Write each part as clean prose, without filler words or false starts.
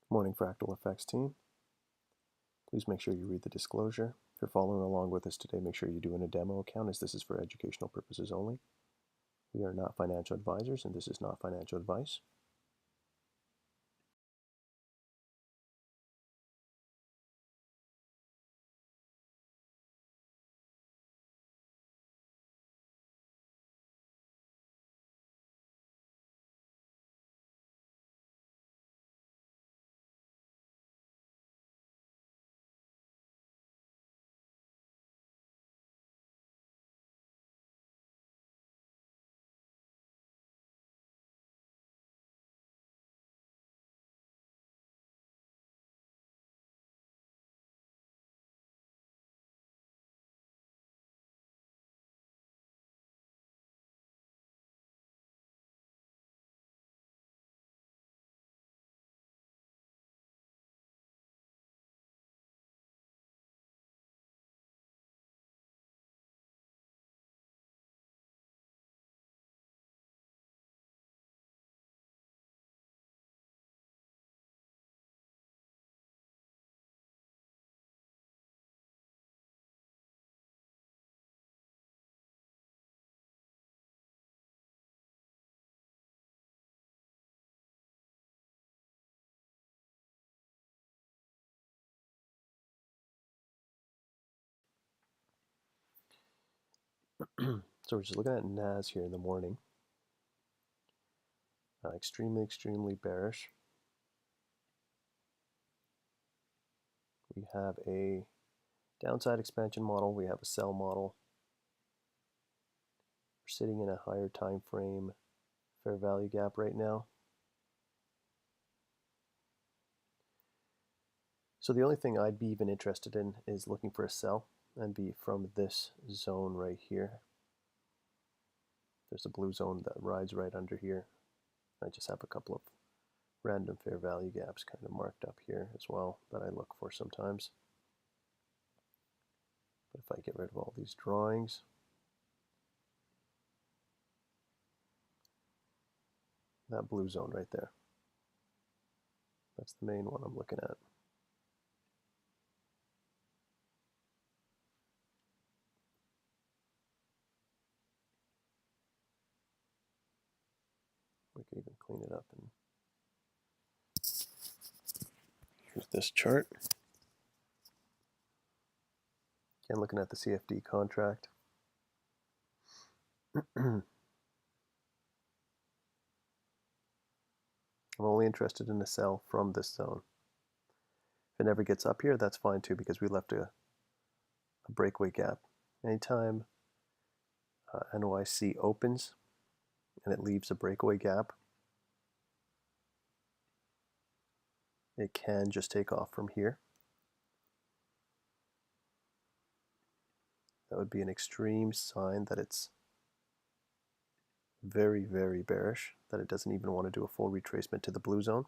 Morning, Fractal Effects team. Please make sure you read the disclosure. If you're following along with us today, make sure you do in a demo account, as this is for educational purposes only. We are not financial advisors, and this is not financial advice. So we're just looking at NAS here in the morning. Extremely bearish. We have a downside expansion model. We have a sell model. We're sitting in a higher time frame fair value gap right now. So the only thing I'd be even interested in is looking for a sell and be from this zone right here. There's a blue zone that rides right under here. I just have a couple of random fair value gaps kind of marked up here as well that I look for sometimes. But if I get rid of all these drawings, that blue zone right there, that's the main one I'm looking at. We can even clean it up. And here's this chart. Again, looking at the CFD contract. I'm only interested in a sell from this zone. If it never gets up here, that's fine too, because we left a breakaway gap. Anytime NYC opens and it leaves a breakaway gap, it can just take off from here. That would be an extreme sign that it's very bearish, that it doesn't even want to do a full retracement to the blue zone.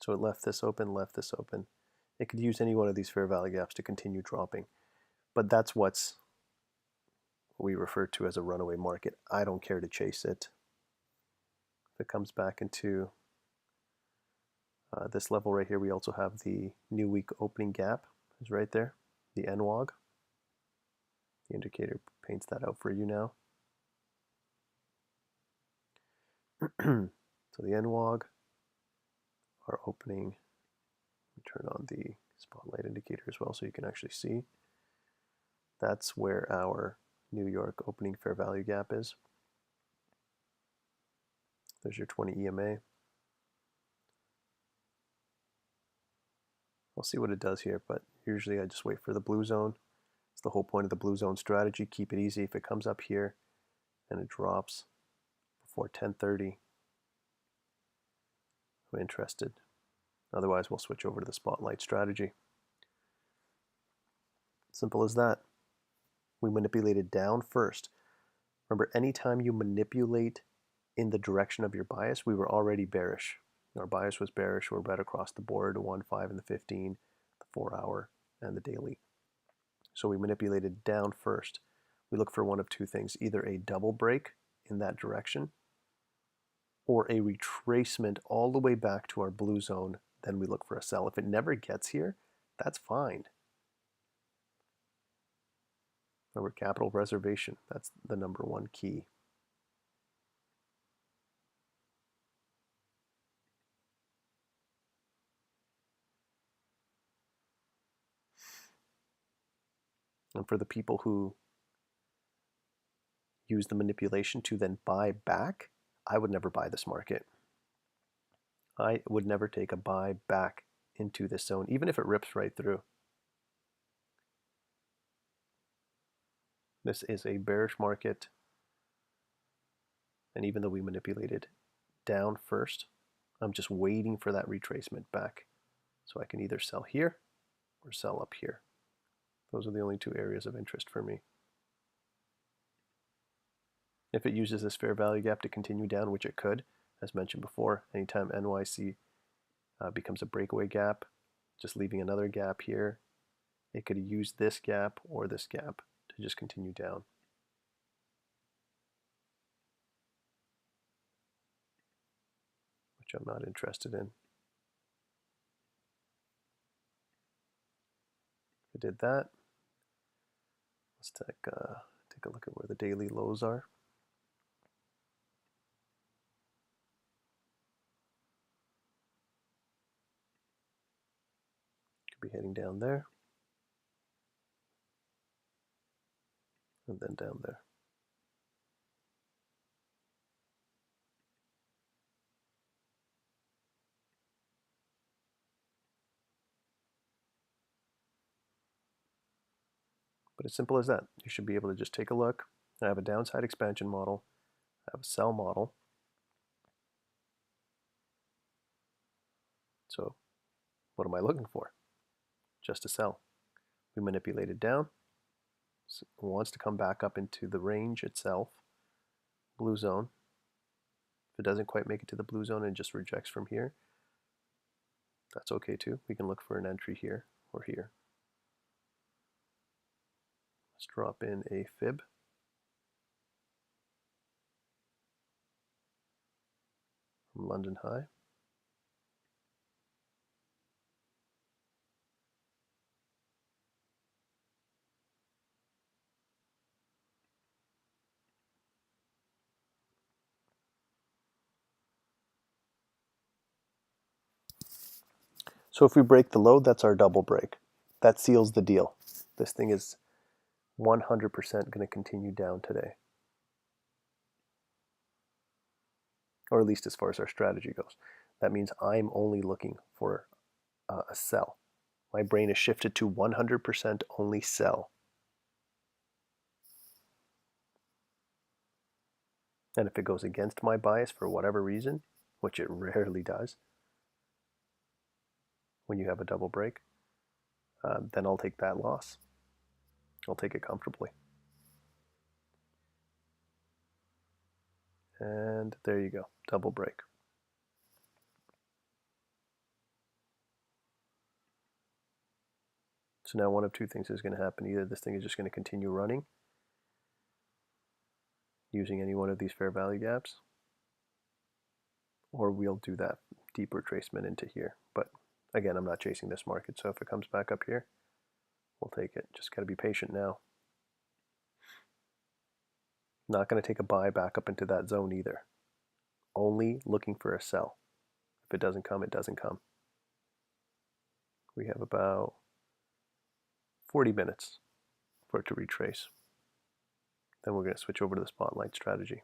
So it left this open, left this open. It could use any one of these fair value gaps to continue dropping. But that's what we refer to as a runaway market. I don't care to chase it. If it comes back into this level right here, we also have the new week opening gap is right there, the NWOG. The indicator paints that out for you now. So the NWOG, our opening, turn on the spotlight indicator as well so you can actually see. That's where our New York opening fair value gap is. There's your 20 EMA. I'll see what it does here, but usually I just wait for the blue zone. It's the whole point of the blue zone strategy. Keep it easy. If it comes up here and it drops before 10:30, I'm interested. Otherwise, we'll switch over to the spotlight strategy. Simple as that. We manipulated down first. Remember, anytime you manipulate in the direction of your bias, we were already bearish. Our bias was bearish. We're right across the board, 1, 5, and the 15, the 4-hour, and the daily. So we manipulated down first. We look for one of two things, either a double break in that direction, or a retracement all the way back to our blue zone, then we look for a sell. If it never gets here, that's fine. Remember, capital preservation, that's the number one key. And for the people who use the manipulation to then buy back, I would never buy this market. I would never take a buy back into this zone, even if it rips right through. This is a bearish market, and even though we manipulated down first, I'm just waiting for that retracement back. So I can either sell here or sell up here. Those are the only two areas of interest for me. If it uses this fair value gap to continue down, which it could, as mentioned before, anytime NYC becomes a breakaway gap, just leaving another gap here, it could use this gap or this gap to just continue down. Which I'm not interested in. If it did that, let's take a look at where the daily lows are. Could be heading down there. And then down there. But as simple as that. You should be able to just take a look. I have a downside expansion model. I have a sell model. So what am I looking for? Just a sell. We manipulate it down. So it wants to come back up into the range itself. Blue zone. If it doesn't quite make it to the blue zone and just rejects from here, that's okay too. We can look for an entry here or here. Let's drop in a fib. From London High. So if we break the low, that's our double break. That seals the deal. This thing is 100% going to continue down today. Or at least as far as our strategy goes. That means I'm only looking for a sell. My brain is shifted to 100% only sell. And if it goes against my bias for whatever reason, which it rarely does, when you have a double break, then I'll take that loss. I'll take it comfortably. And there you go, double break. So now one of two things is going to happen. Either this thing is just going to continue running using any one of these fair value gaps, or we'll do that deep retracement into here. But again, I'm not chasing this market, so if it comes back up here, we'll take it. Just got to be patient now. Not going to take a buy back up into that zone either. Only looking for a sell. If it doesn't come, it doesn't come. We have about 40 minutes for it to retrace. Then we're going to switch over to the spotlight strategy.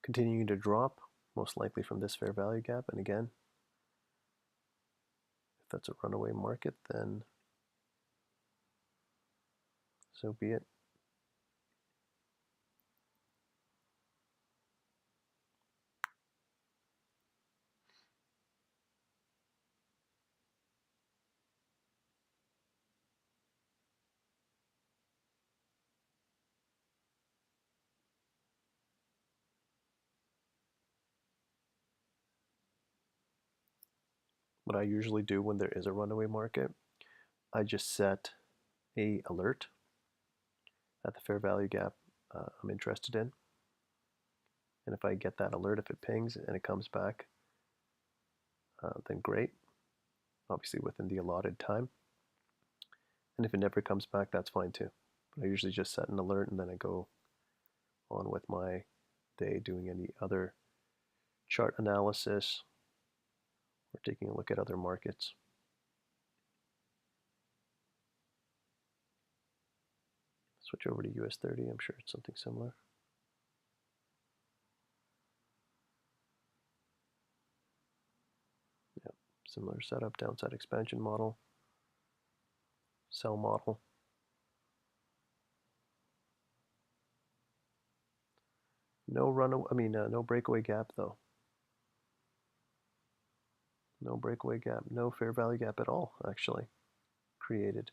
continuing to drop, most likely from this fair value gap. And again, if that's a runaway market, then so be it. What I usually do when there is a runaway market, I just set a alert at the fair value gap I'm interested in. And if I get that alert, if it pings and it comes back, then great, obviously within the allotted time. And if it never comes back, that's fine too. But I usually just set an alert and then I go on with my day doing any other chart analysis or taking a look at other markets. Switch over to US 30, I'm sure it's something similar. Yeah, similar setup, downside expansion model, sell model. No no breakaway gap though. No breakaway gap, no fair value gap at all, actually, created.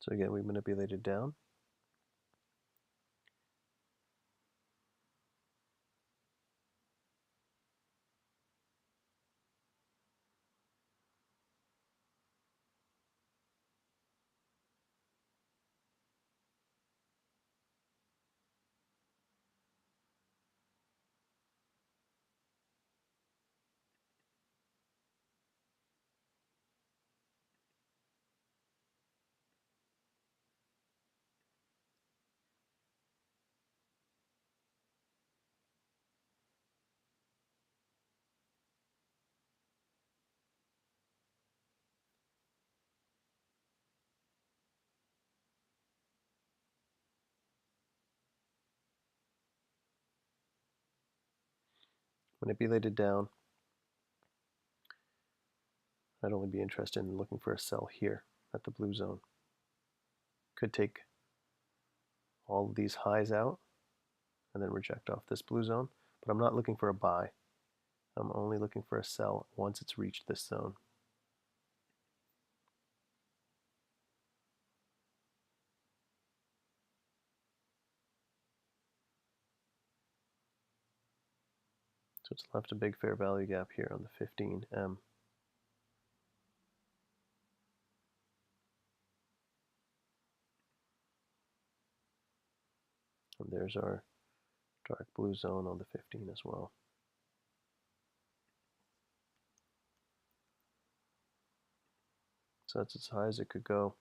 So again, we manipulated down. Manipulated down. I'd only be interested in looking for a sell here at the blue zone. Could take all of these highs out and then reject off this blue zone, but I'm not looking for a buy. I'm only looking for a sell once it's reached this zone. So it's left a big fair value gap here on the 15M. And there's our dark blue zone on the 15 as well. So that's as high as it could go.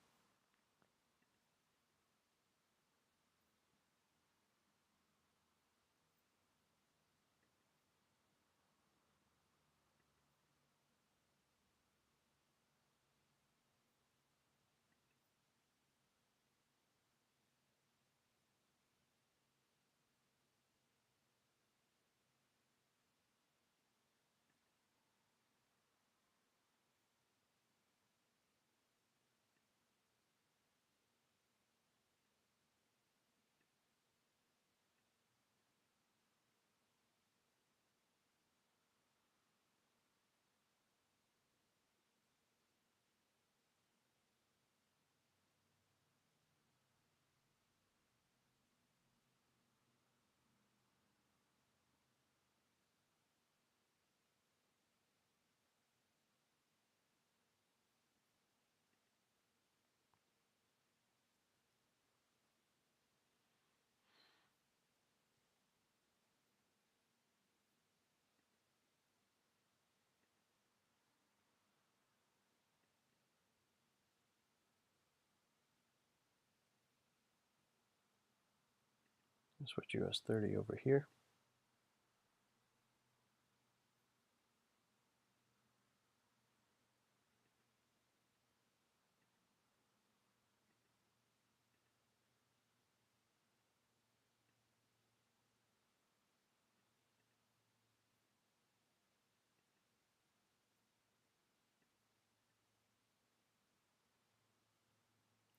Switch US 30 over here.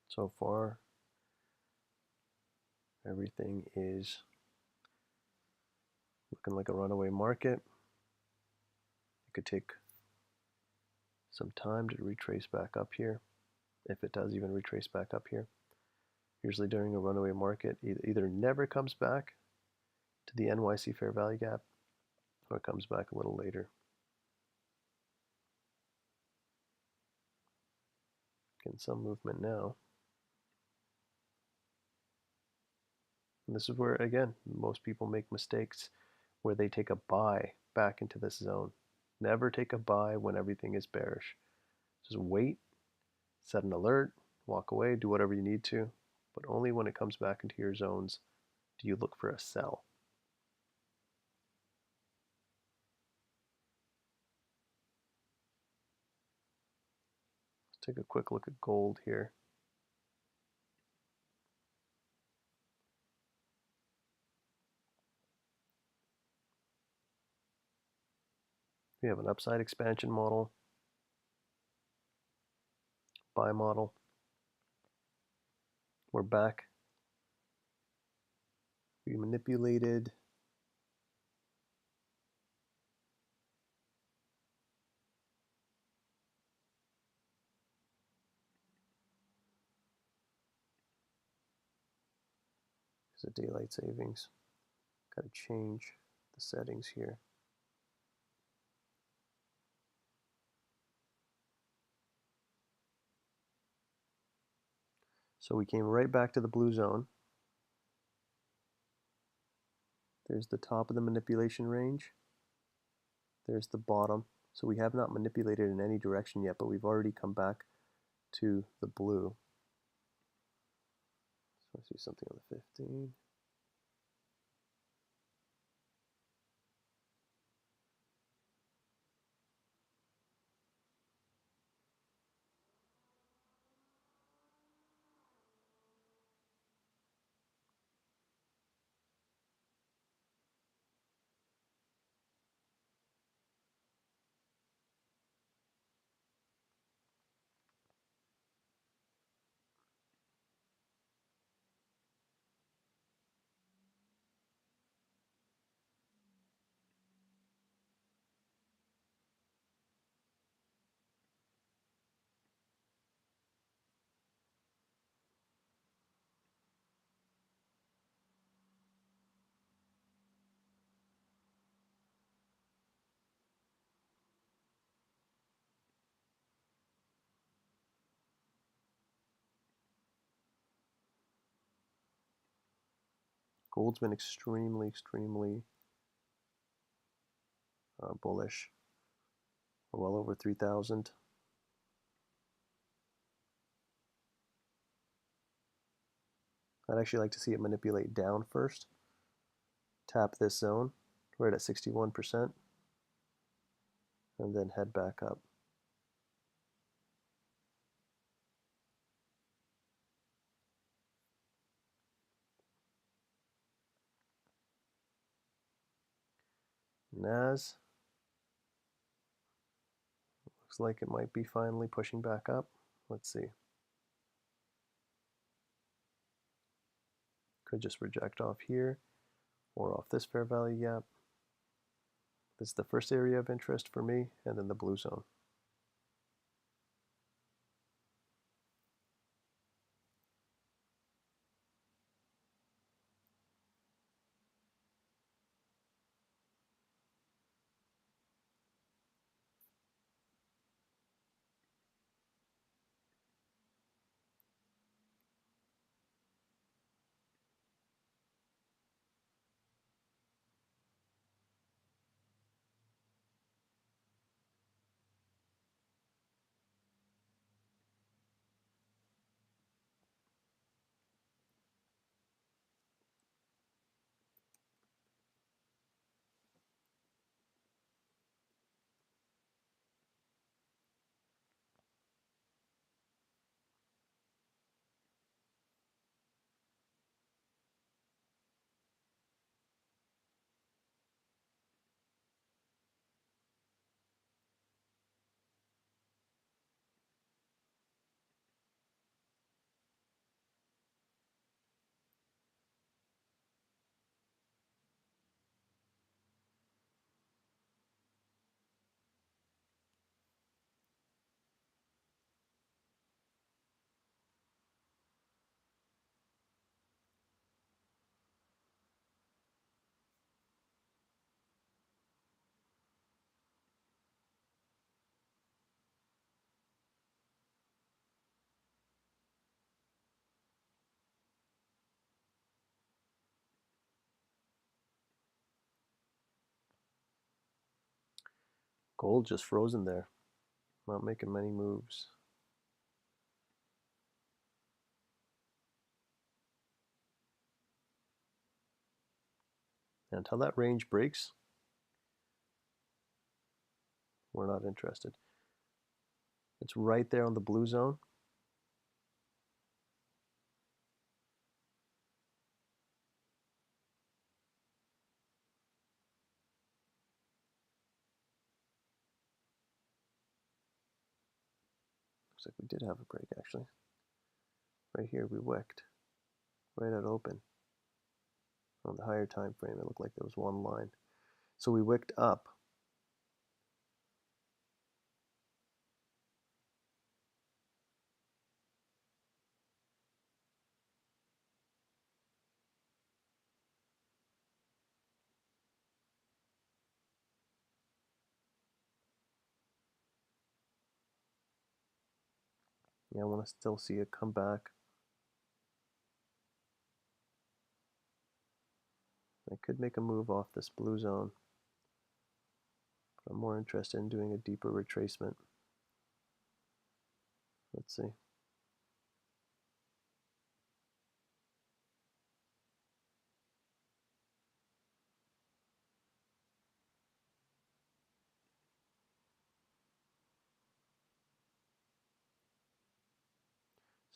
So far, everything is looking like a runaway market. It could take some time to retrace back up here, if it does even retrace back up here. Usually during a runaway market, either never comes back to the NYC fair value gap or comes back a little later. Getting some movement now. And this is where, again, most people make mistakes where they take a buy back into this zone. Never take a buy when everything is bearish. Just wait, set an alert, walk away, do whatever you need to, but only when it comes back into your zones do you look for a sell. Let's take a quick look at gold here. We have an upside expansion model, buy model. We're back. We manipulated there's a daylight savings. Got to change the settings here. So we came right back to the blue zone. There's the top of the manipulation range. There's the bottom. So we have not manipulated in any direction yet, but we've already come back to the blue. So I see something on the 15. Gold's been extremely bullish. We're well over 3,000. I'd actually like to see it manipulate down first. Tap this zone, right at 61%, and then head back up. NAS looks like it might be finally pushing back up. Let's see. Could just reject off here or off this fair value gap. This is the first area of interest for me, and then the blue zone. Gold just frozen there, not making many moves. And until that range breaks, we're not interested. It's right there on the blue zone. Looks like we did have a break actually. Right here we wicked. Right at open. On the higher time frame, it looked like there was one line. So we wicked up. Yeah, I want to still see it come back. I could make a move off this blue zone, but I'm more interested in doing a deeper retracement. Let's see.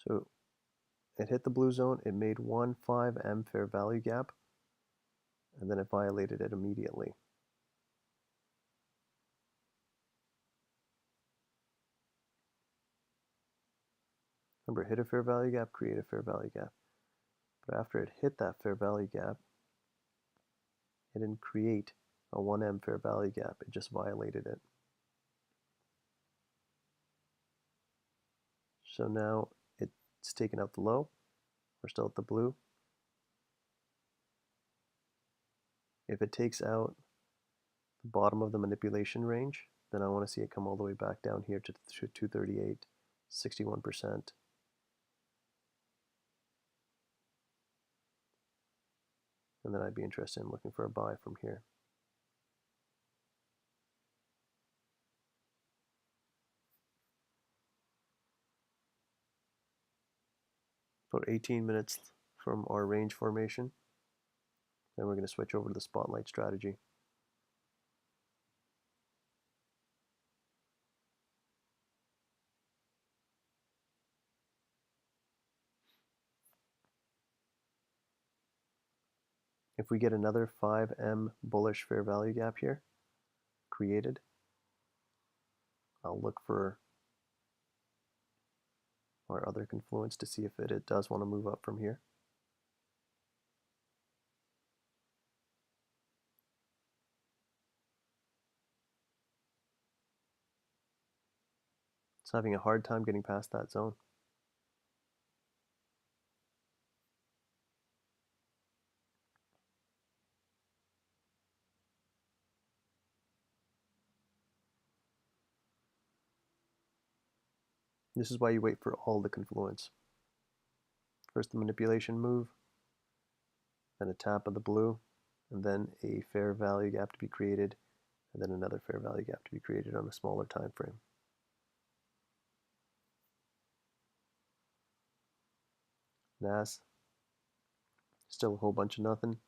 So it hit the blue zone, it made one 5M fair value gap, and then it violated it immediately. Remember, hit a fair value gap, create a fair value gap. But after it hit that fair value gap, it didn't create a 1M fair value gap, it just violated it. So now it's taken out the low. We're still at the blue. If it takes out the bottom of the manipulation range, then I want to see it come all the way back down here to 238, 61%. And then I'd be interested in looking for a buy from here. About 18 minutes from our range formation. Then we're going to switch over to the spotlight strategy. If we get another 5M bullish fair value gap here created, I'll look for our other confluence to see if it does want to move up from here. It's having a hard time getting past that zone. This is why you wait for all the confluence. First the manipulation move, then a tap of the blue, and then a fair value gap to be created, and then another fair value gap to be created on a smaller time frame. NAS, still a whole bunch of nothing.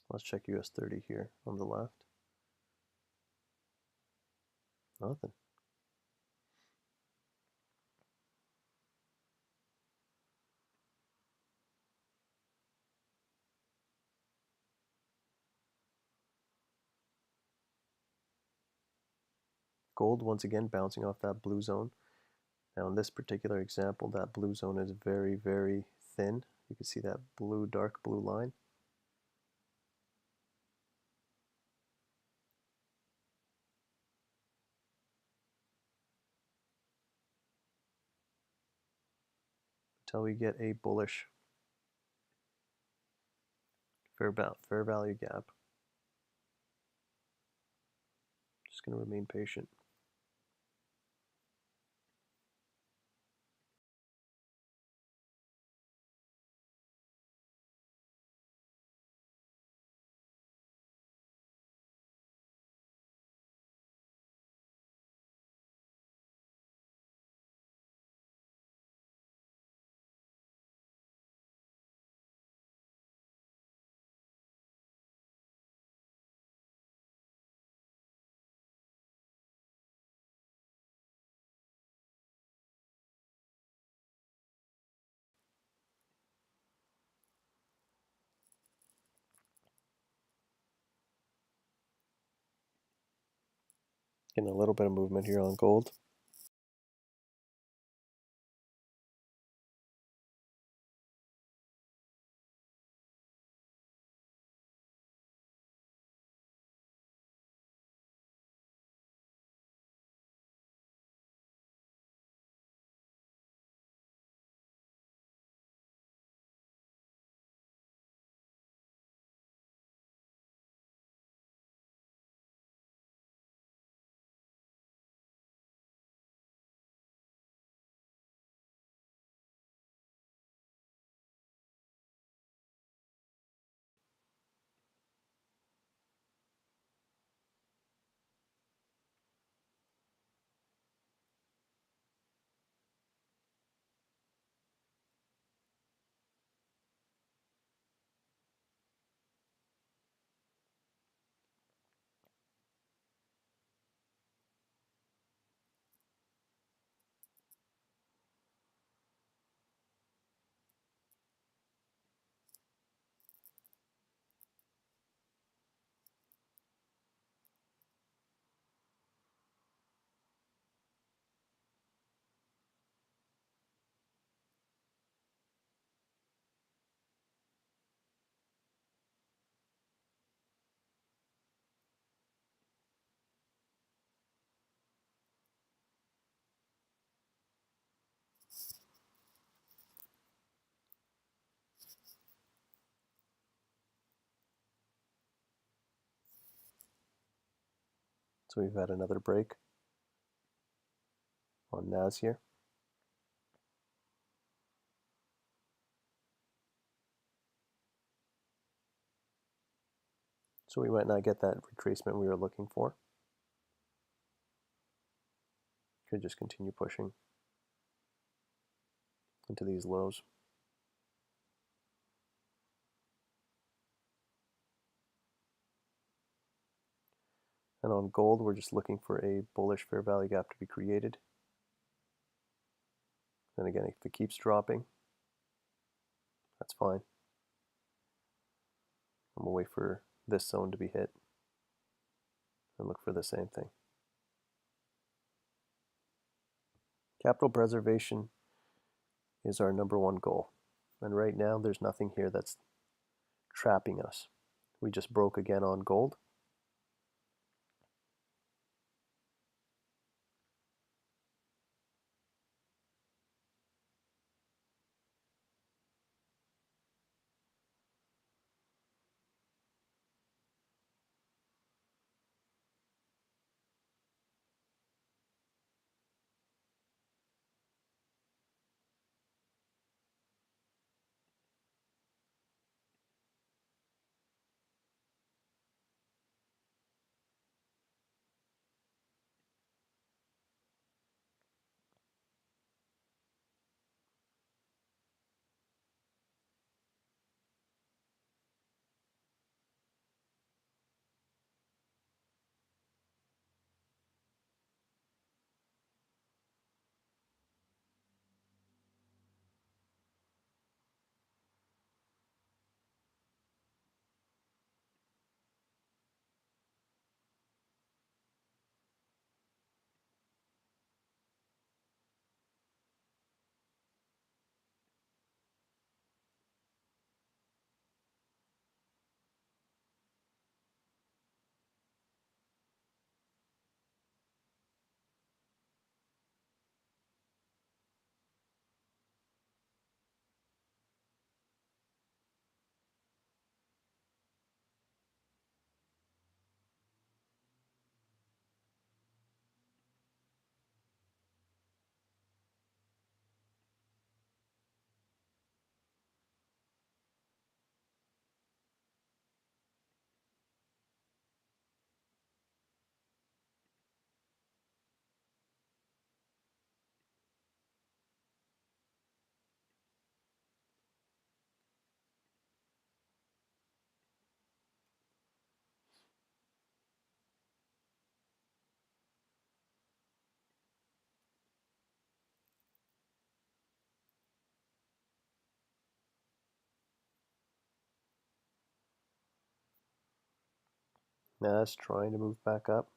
Let's check US 30 here on the left. Nothing. Gold, once again, bouncing off that blue zone. Now in this particular example, that blue zone is very, very thin. You can see that blue, dark blue line. Until we get a bullish fair value gap. Just going to remain patient. Getting a little bit of movement here on gold. So we've had another break on NAS here. So we might not get that retracement we were looking for. Could just continue pushing into these lows. And on gold, we're just looking for a bullish fair value gap to be created. And again, if it keeps dropping, that's fine. I'm gonna wait for this zone to be hit and look for the same thing. Capital preservation is our #1 goal. And right now, there's nothing here that's trapping us. We just broke again on gold. Now that's trying to move back up.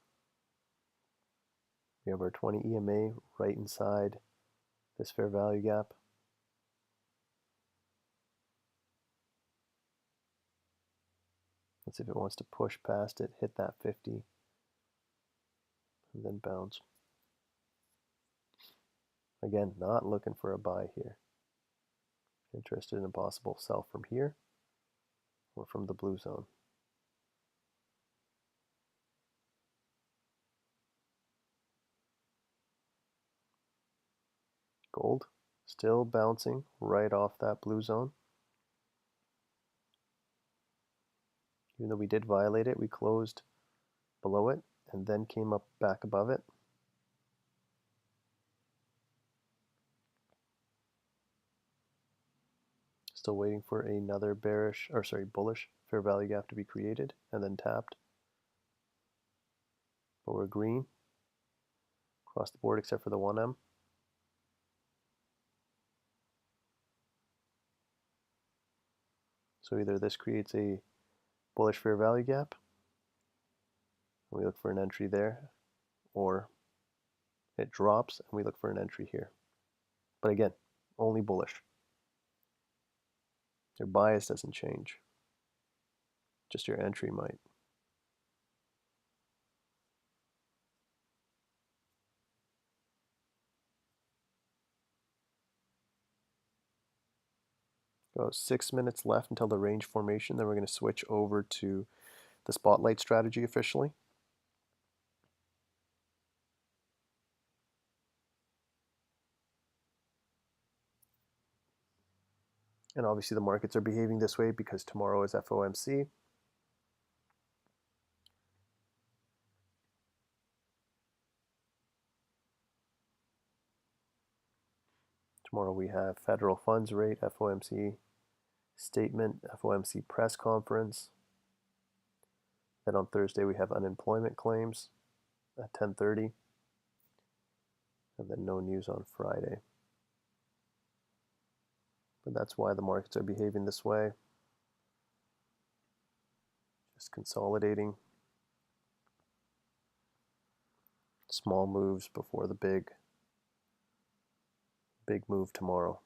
We have our 20 EMA right inside this fair value gap. Let's see if it wants to push past it, hit that 50, and then bounce. Again, not looking for a buy here. Interested in a possible sell from here or from the blue zone. Gold still bouncing right off that blue zone. Even though we did violate it, we closed below it and then came up back above it. Still waiting for another bullish fair value gap to be created and then tapped. But we're green across the board except for the 1M. So either this creates a bullish fair value gap, and we look for an entry there, or it drops and we look for an entry here. But again, only bullish. Your bias doesn't change. Just your entry might. Go 6 minutes left until the range formation. Then we're going to switch over to the spotlight strategy officially. And obviously the markets are behaving this way because tomorrow is FOMC. Tomorrow we have federal funds rate, FOMC statement, FOMC press conference. Then on Thursday we have unemployment claims at 10:30. And then no news on Friday. But that's why the markets are behaving this way. Just consolidating. Small moves before the big move tomorrow.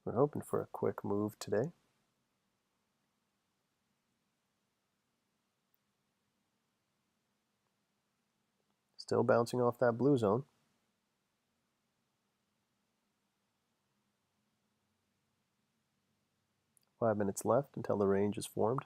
We're hoping for a quick move today. Still bouncing off that blue zone. Five minutes left until the range is formed.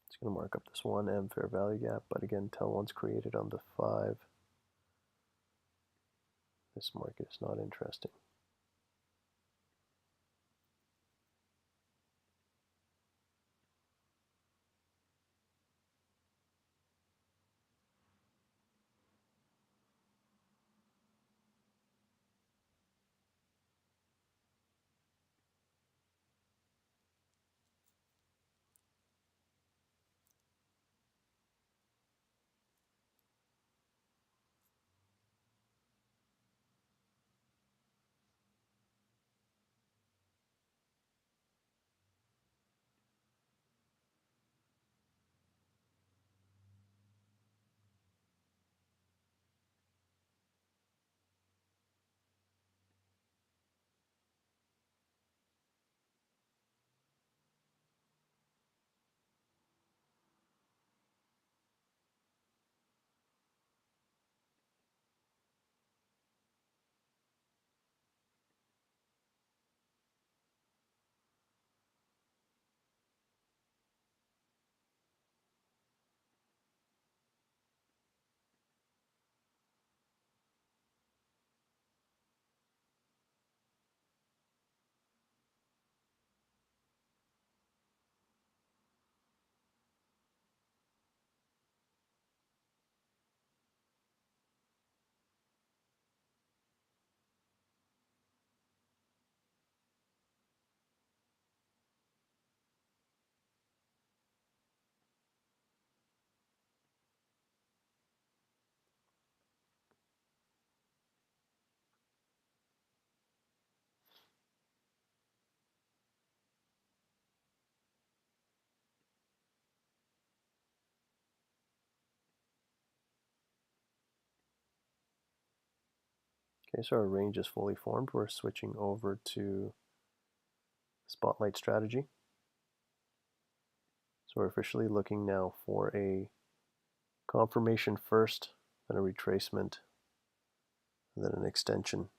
It's going to mark up this 1M fair value gap, but again, until one's created on the 5, this market is not interesting. Okay, so our range is fully formed. We're switching over to Spotlight strategy. So we're officially looking now for a confirmation first, then a retracement, and then an extension.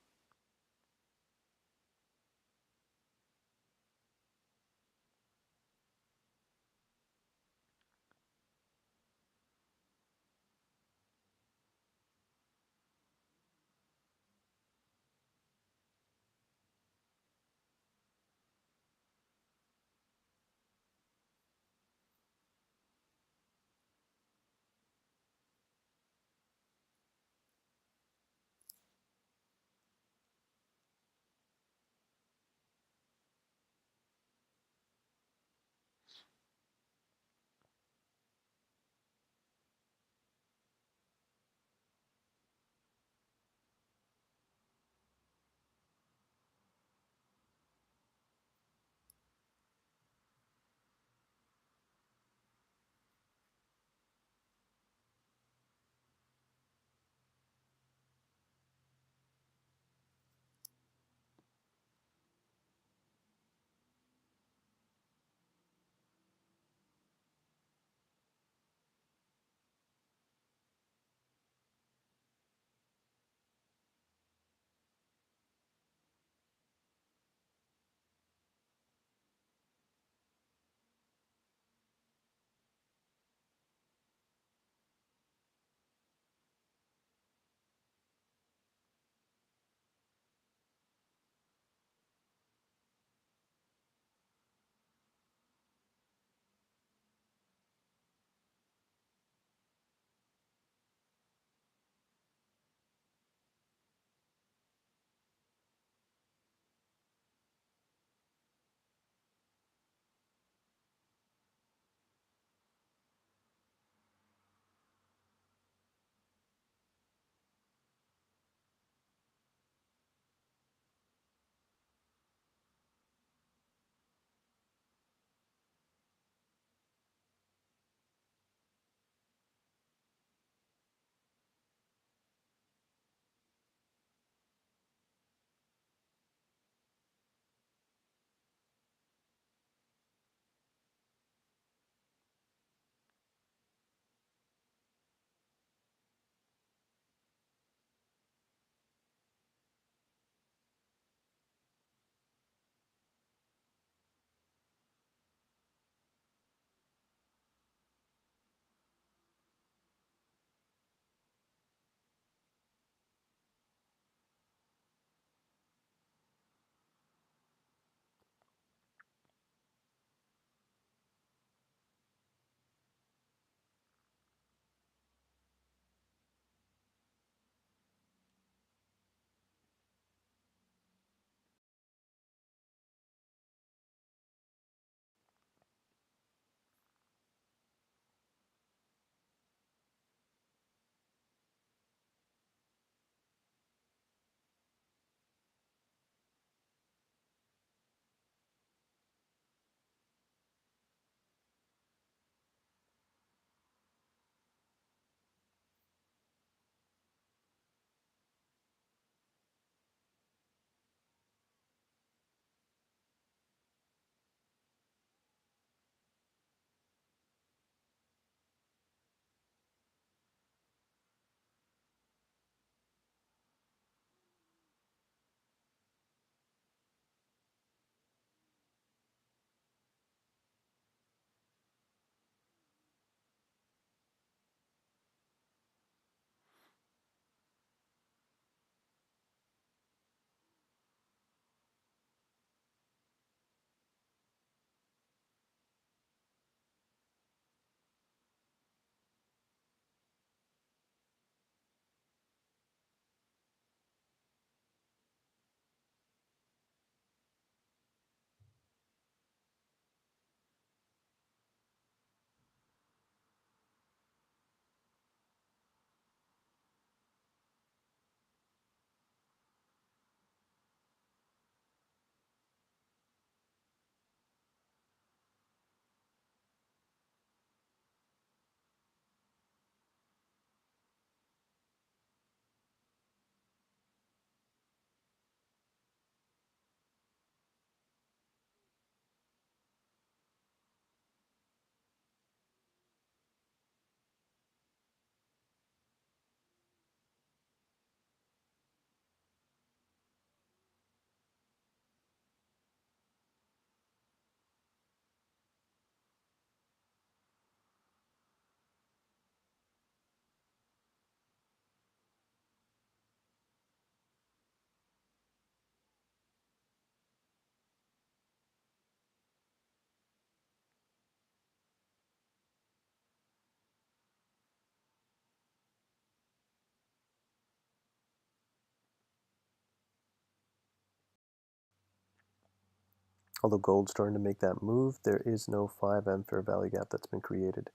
Although gold's starting to make that move, there is no 5M fair value gap that's been created.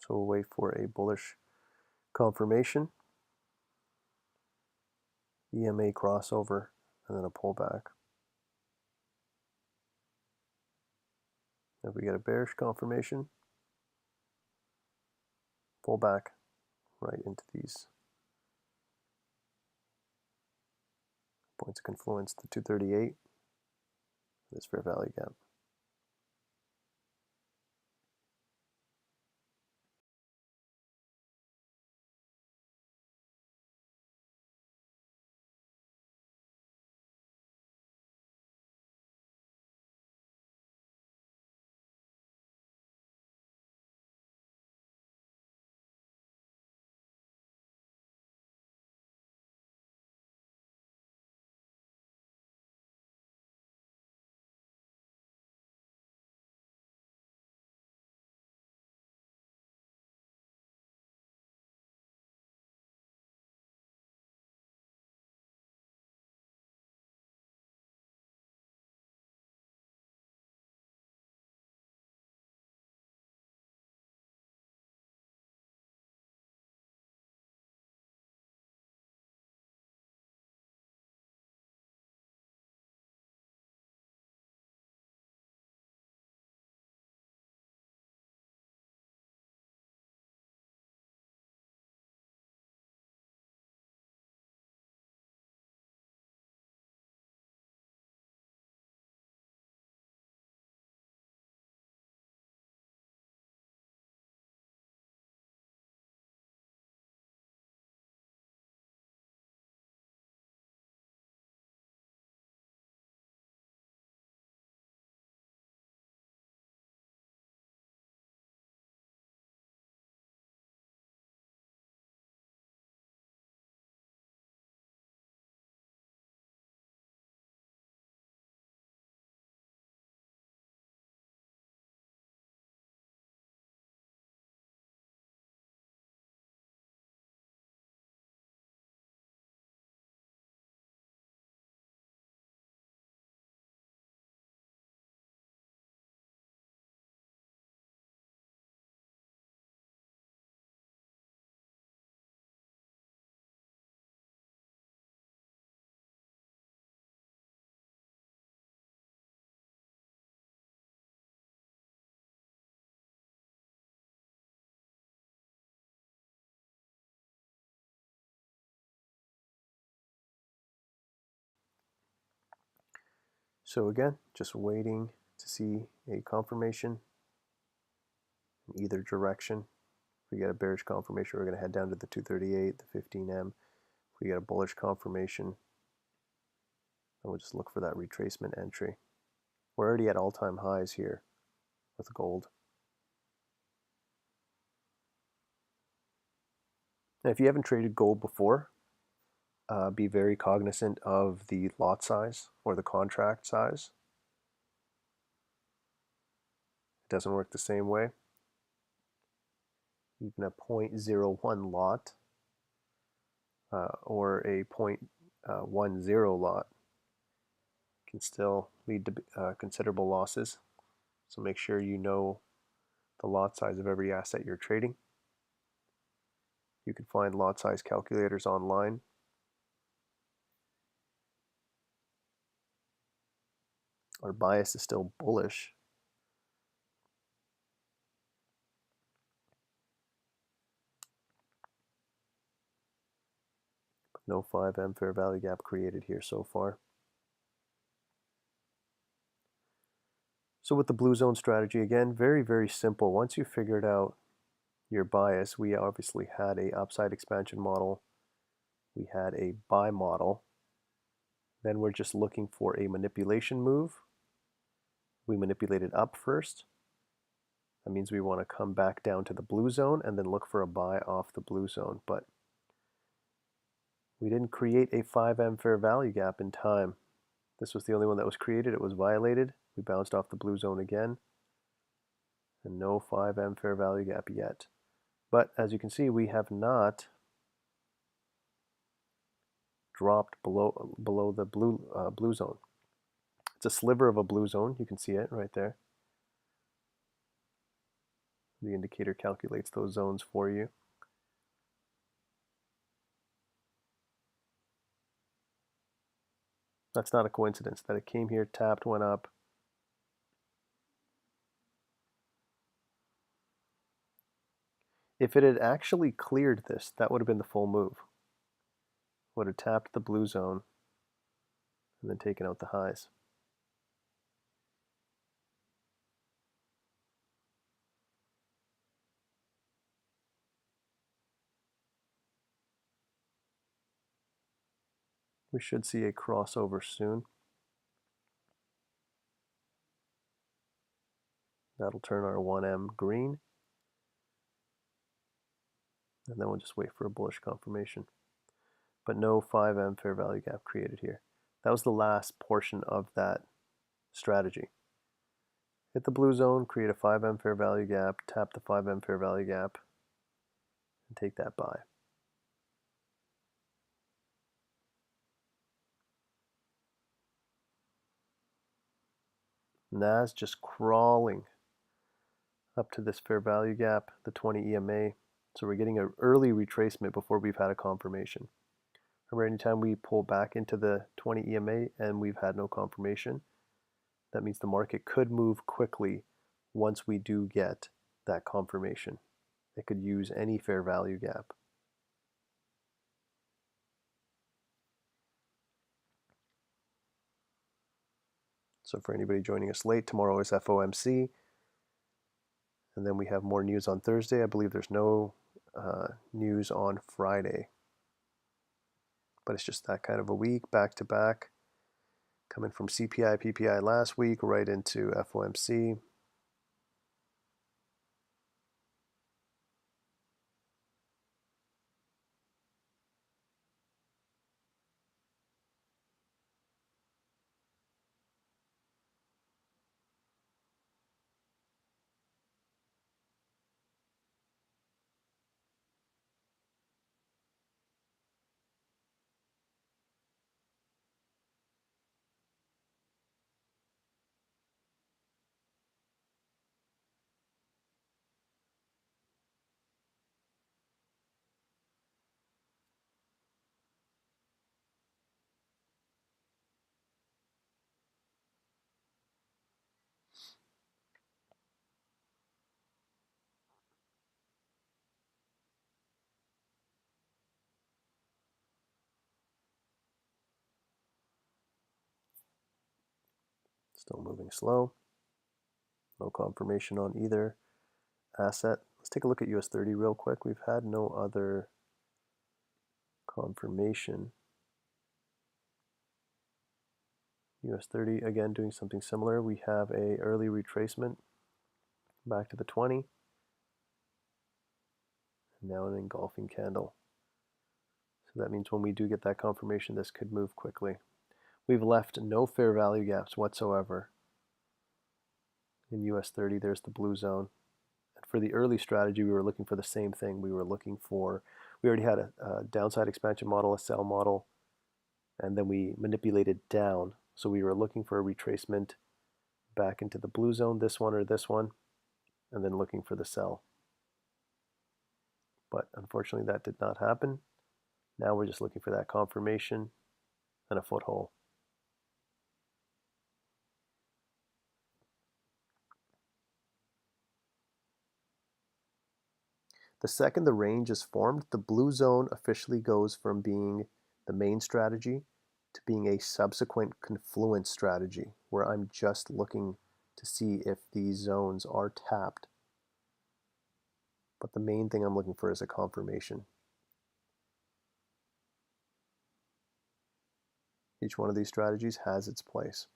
So we'll wait for a bullish confirmation, EMA crossover, and then a pullback. If we get a bearish confirmation, pullback right into these points of confluence, the 238, this fair value gap. So again, just waiting to see a confirmation in either direction. If we get a bearish confirmation, we're going to head down to the 238, the 15M. If we get a bullish confirmation, then we'll just look for that retracement entry. We're already at all-time highs here with gold. And if you haven't traded gold before, be very cognizant of the lot size or the contract size. It doesn't work the same way. Even a 0.01 lot or a 0.10 lot can still lead to considerable losses. So make sure you know the lot size of every asset you're trading. You can find lot size calculators online. Our bias is still bullish. No 5M fair value gap created here so far. So with the blue zone strategy, again, very, very simple. Once you figured out your bias, we obviously had a upside expansion model. We had a buy model. Then we're just looking for a manipulation move. We manipulated up first. That means we want to come back down to the blue zone and then look for a buy off the blue zone. But we didn't create a 5M fair value gap in time. This was the only one that was created. It was violated. We bounced off the blue zone again. And no 5M fair value gap yet. But as you can see, we have not dropped below the blue zone. It's a sliver of a blue zone. You can see it right there. The indicator calculates those zones for you. That's not a coincidence that it came here, tapped, went up. If it had actually cleared this, that would have been the full move. Would have tapped the blue zone and then taken out the highs. We should see a crossover soon. That'll turn our 1M green. And then we'll just wait for a bullish confirmation. But no 5M fair value gap created here. That was the last portion of that strategy. Hit the blue zone, create a 5M fair value gap, tap the 5M fair value gap, and take that buy. NAS just crawling up to this fair value gap, the 20 EMA. So we're getting an early retracement before we've had a confirmation. Remember, anytime we pull back into the 20 EMA and we've had no confirmation, that means the market could move quickly once we do get that confirmation. It could use any fair value gap. So for anybody joining us late, tomorrow is FOMC. And then we have more news on Thursday. I believe there's no news on Friday. But it's just that kind of a week, back to back. Coming from CPI, PPI last week, right into FOMC. Still moving slow. No confirmation on either asset. Let's take a look at US 30 real quick. We've had no other confirmation. US 30 again doing something similar. We have a early retracement back to the 20. And now an engulfing candle. So that means when we do get that confirmation, this could move quickly. We've left no fair value gaps whatsoever. In US 30, there's the blue zone. And for the early strategy, we were looking for the same thing. We already had a downside expansion model, a sell model, and then we manipulated down. So we were looking for a retracement back into the blue zone, this one or this one, and then looking for the sell. But unfortunately, that did not happen. Now we're just looking for that confirmation and a foothold. The second the range is formed, the blue zone officially goes from being the main strategy to being a subsequent confluence strategy, where I'm just looking to see if these zones are tapped. But the main thing I'm looking for is a confirmation. Each one of these strategies has its place.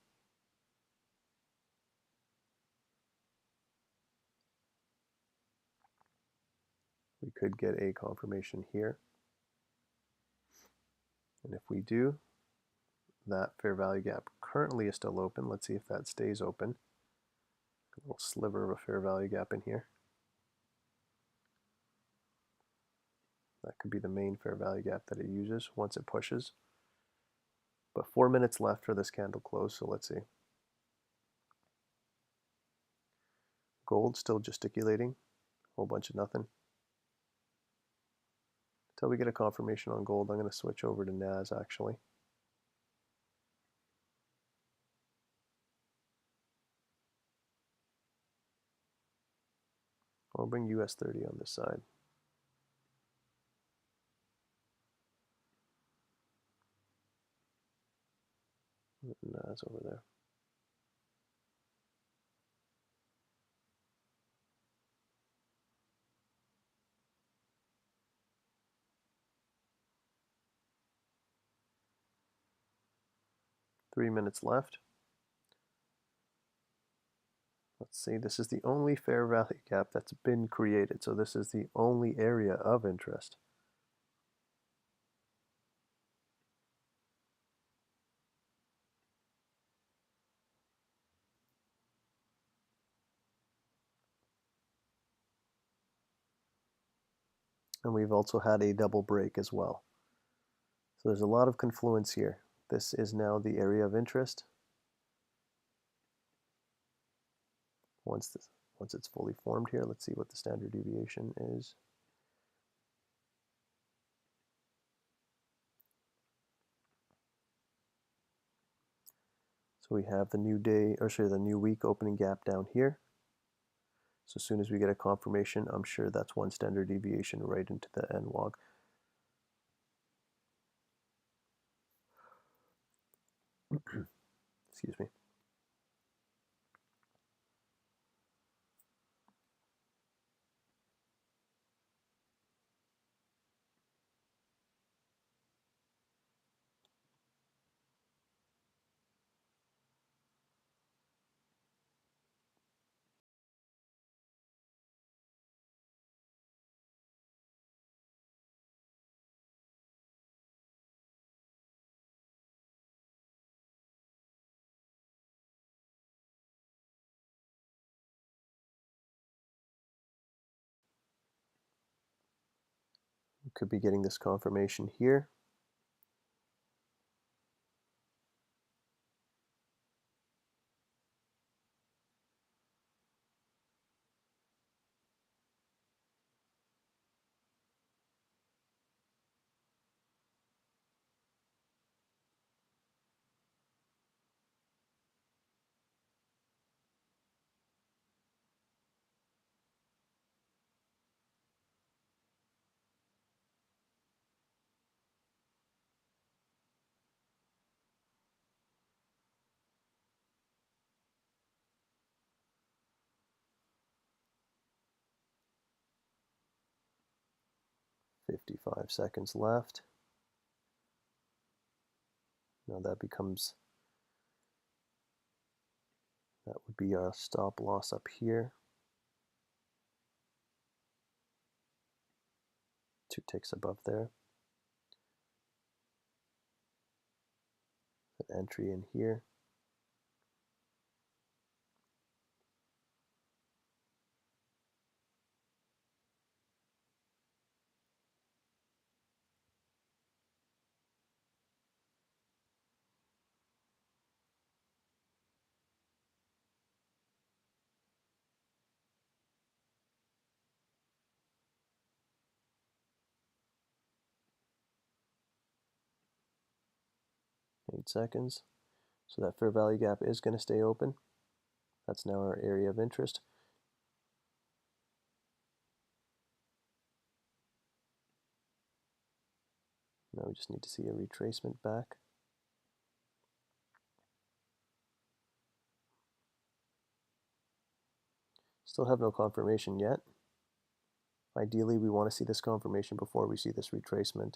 We could get a confirmation here. And if we do, that fair value gap currently is still open. Let's see if that stays open. A little sliver of a fair value gap in here. That could be the main fair value gap that it uses once it pushes. But 4 minutes left for this candle close, so let's see. Gold still gesticulating, a whole bunch of nothing. Until we get a confirmation on gold, I'm going to switch over to NAS actually. I'll bring US 30 on this side. NAS over there. Three minutes left. Let's see, this is the only fair value gap that's been created, so this is the only area of interest. And we've also had a double break as well. So there's a lot of confluence here. This is now the area of interest. Once it's fully formed here, let's see what the standard deviation is. So we have the new day, or sorry, the new week opening gap down here. So as soon as we get a confirmation, I'm sure that's one standard deviation right into the NWOG. Excuse me. We could be getting this confirmation here. .55 seconds left. Now that would be our stop loss up here. 2 ticks above there. An entry in here. Eight seconds. So that fair value gap is going to stay open. That's now our area of interest. Now we just need to see a retracement back. Still have no confirmation yet. Ideally, we want to see this confirmation before we see this retracement.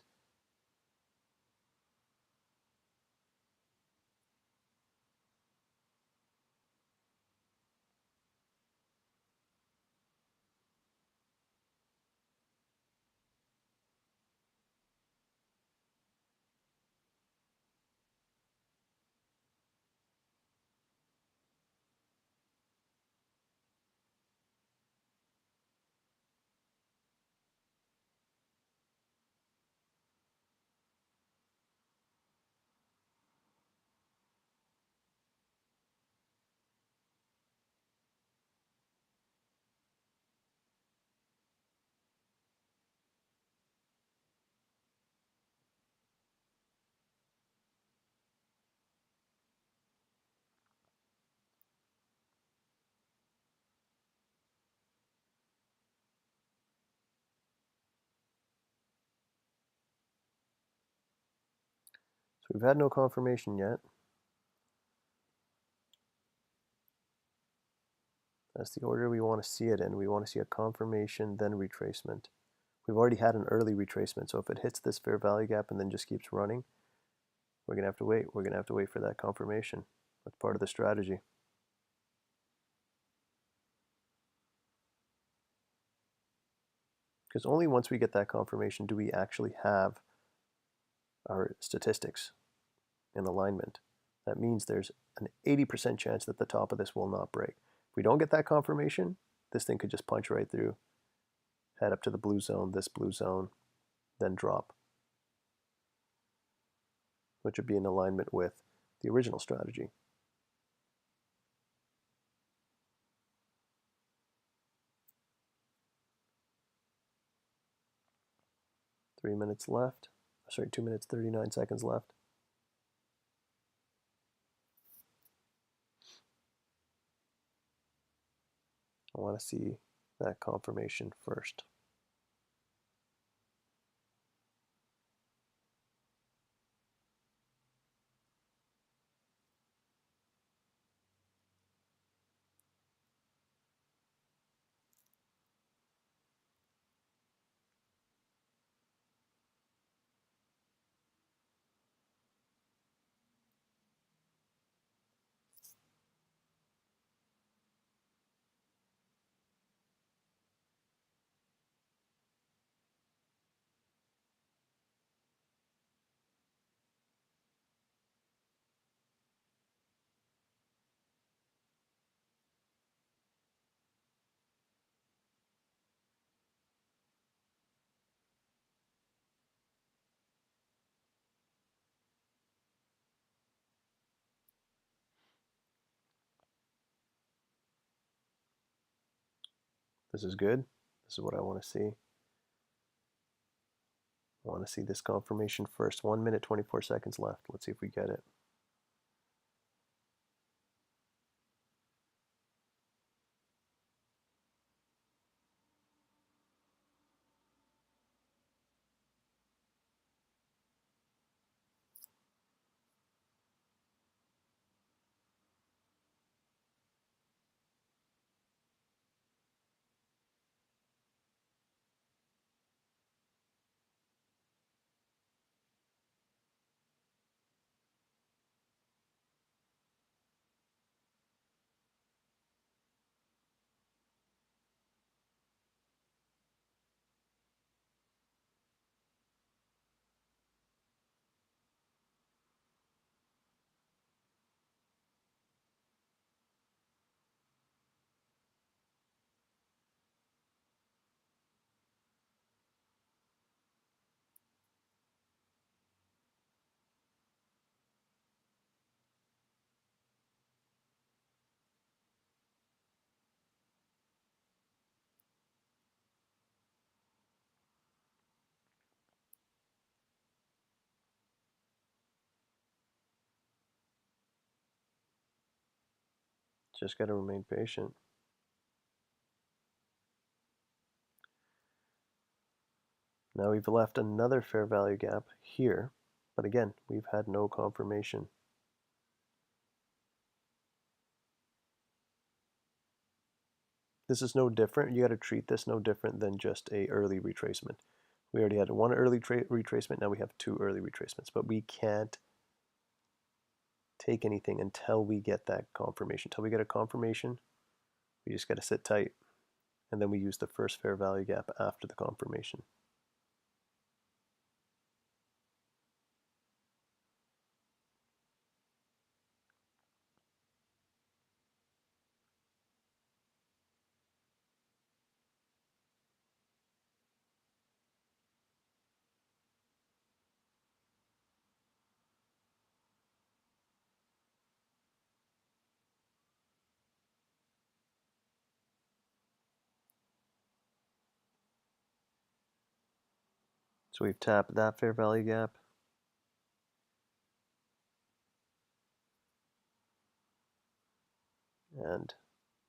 So we've had no confirmation yet. That's the order we want to see it in. We want to see a confirmation, then retracement. We've already had an early retracement, so if it hits this fair value gap and then just keeps running, we're going to have to wait. We're going to have to wait for that confirmation. That's part of the strategy. Because only once we get that confirmation do we actually have our statistics in alignment. That means there's an 80% chance that the top of this will not break. If we don't get that confirmation, this thing could just punch right through, head up to the blue zone, this blue zone, then drop, which would be in alignment with the original strategy. Three minutes left. Sorry, 2 minutes, 39 seconds left. I want to see that confirmation first. This is good. This is what I want to see. I want to see this confirmation first. 1 minute, 24 seconds left. Let's see if we get it. Just got to remain patient. Now we've left another fair value gap here, but again, we've had no confirmation. This is no different. You got to treat this no different than just a early retracement. We already had one early retracement. Now we have two early retracements, but we can't take anything until we get that confirmation. Until we get a confirmation, we just got to sit tight, and then we use the first fair value gap after the confirmation. So we've tapped that fair value gap. And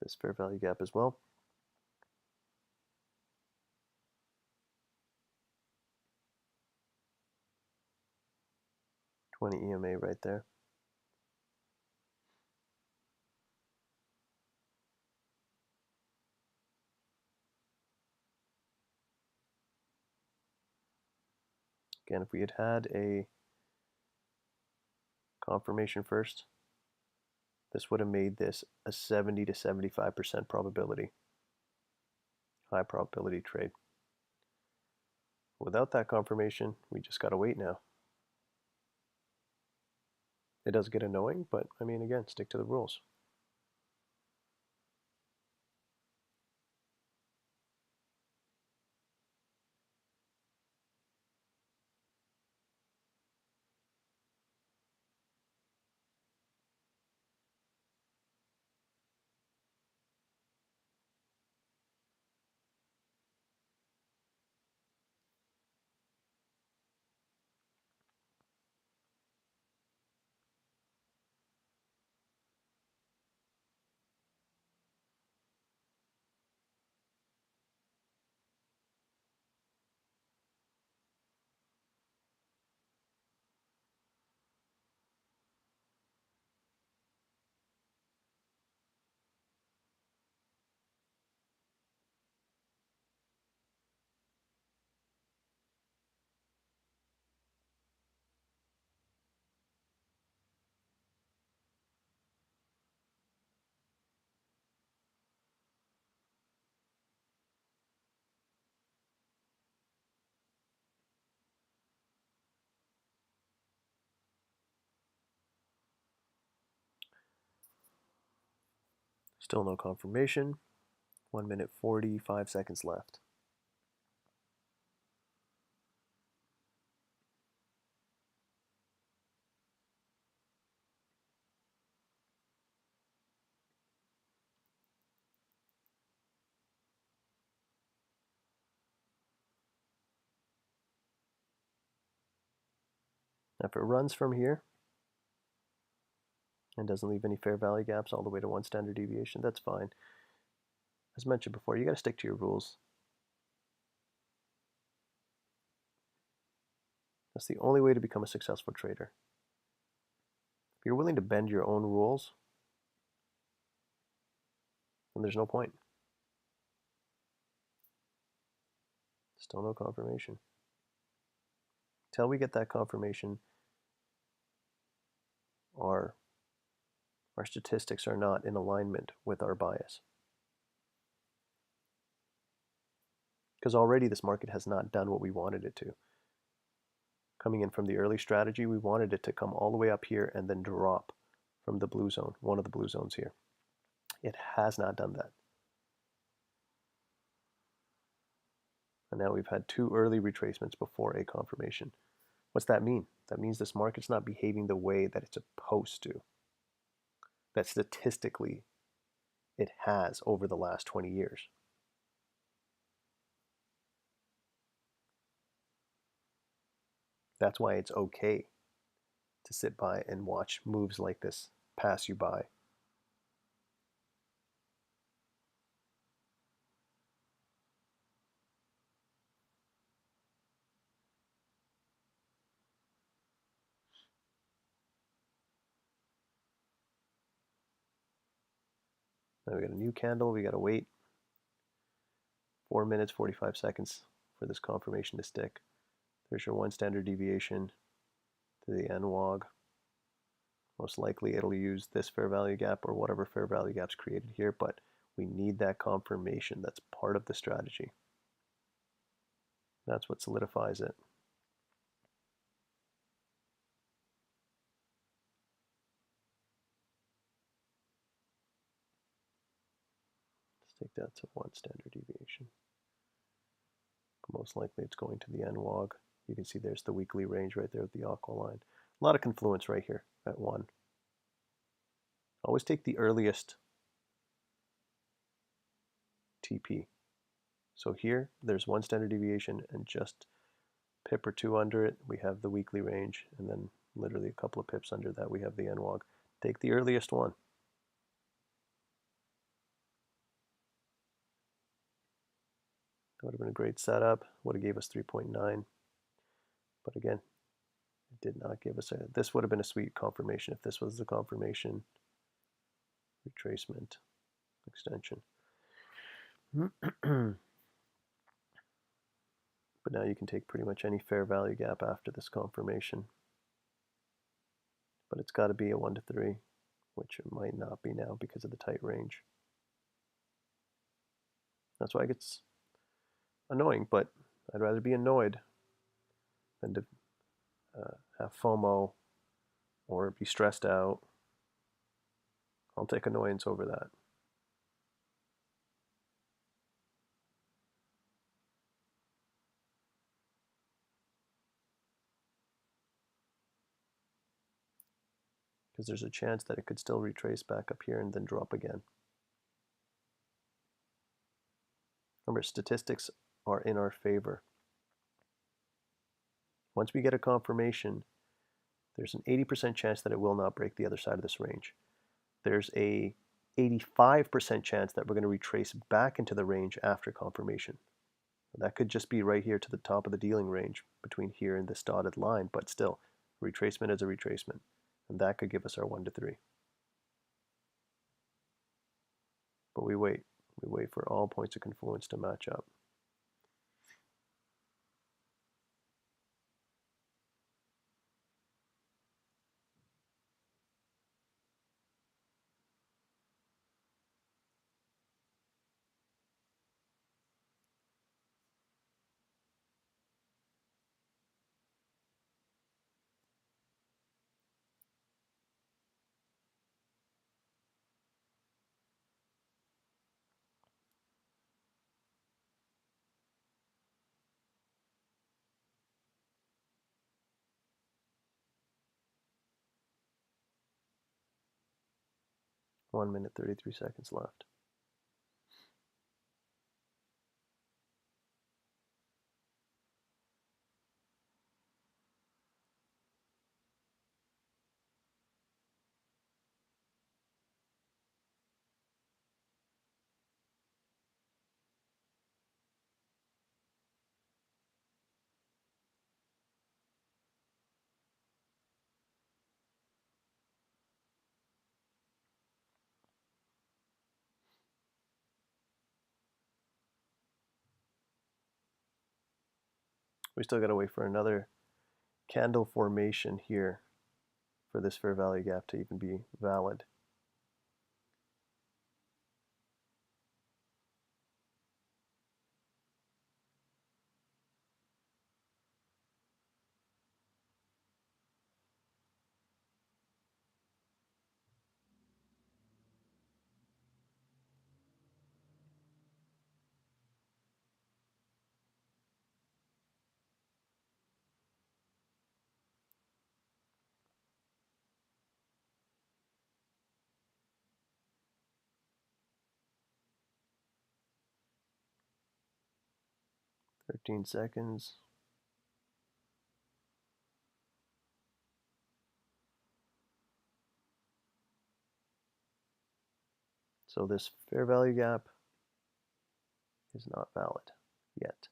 this fair value gap as well. 20 EMA right there. Again, if we had had a confirmation first, this would have made this a 70 to 75% probability, high probability trade. Without that confirmation, we just got to wait now. It does get annoying, but I mean, again, stick to the rules. Still no confirmation. 1 minute 45 seconds left. Now if it runs from here and doesn't leave any fair value gaps all the way to 1 standard deviation, that's fine. As mentioned before, you got to stick to your rules. That's the only way to become a successful trader. If you're willing to bend your own rules, then there's no point. Still no confirmation. Until we get that confirmation, our statistics are not in alignment with our bias. Because already this market has not done what we wanted it to. Coming in from the early strategy, we wanted it to come all the way up here and then drop from the blue zone, one of the blue zones here. It has not done that. And now we've had 2 early retracements before a confirmation. What's that mean? That means this market's not behaving the way that it's supposed to. That statistically it has over the last 20 years. That's why it's okay to sit by and watch moves like this pass you by. Now we got a new candle, we got to wait 4 minutes, 45 seconds for this confirmation to stick. There's your 1 standard deviation to the NWOG. Most likely it'll use this fair value gap or whatever fair value gap's created here, but we need that confirmation. That's part of the strategy. That's what solidifies it. Let's take that to 1 standard deviation. Most likely it's going to the NWOG. You can see there's the weekly range right there with the aqua line. A lot of confluence right here at 1. Always take the earliest TP. So here, there's 1 standard deviation, and just pip or 2 under it, we have the weekly range, and then literally a couple of pips under that, we have the NWOG. Take the earliest one. That would have been a great setup. Would have gave us 3.9. But again, It did not give us a, this would have been a sweet confirmation if this was the confirmation, retracement, extension. But now you can take pretty much any fair value gap after this confirmation. But it's got to be a 1 to 3, which it might not be now because of the tight range. That's why it gets annoying, but I'd rather be annoyed than to have FOMO or be stressed out. I'll take annoyance over that. Because there's a chance that it could still retrace back up here and then drop again. Remember, statistics are in our favor. Once we get a confirmation, there's an 80% chance that it will not break the other side of this range. There's a 85% chance that we're going to retrace back into the range after confirmation. That could just be right here to the top of the dealing range between here and this dotted line, but still, retracement is a retracement. And that could give us our 1 to 3. But we wait. We wait for all points of confluence to match up. One minute, 33 seconds left. We still got to wait for another candle formation here for this fair value gap to even be valid. Thirteen seconds. So this fair value gap is not valid yet.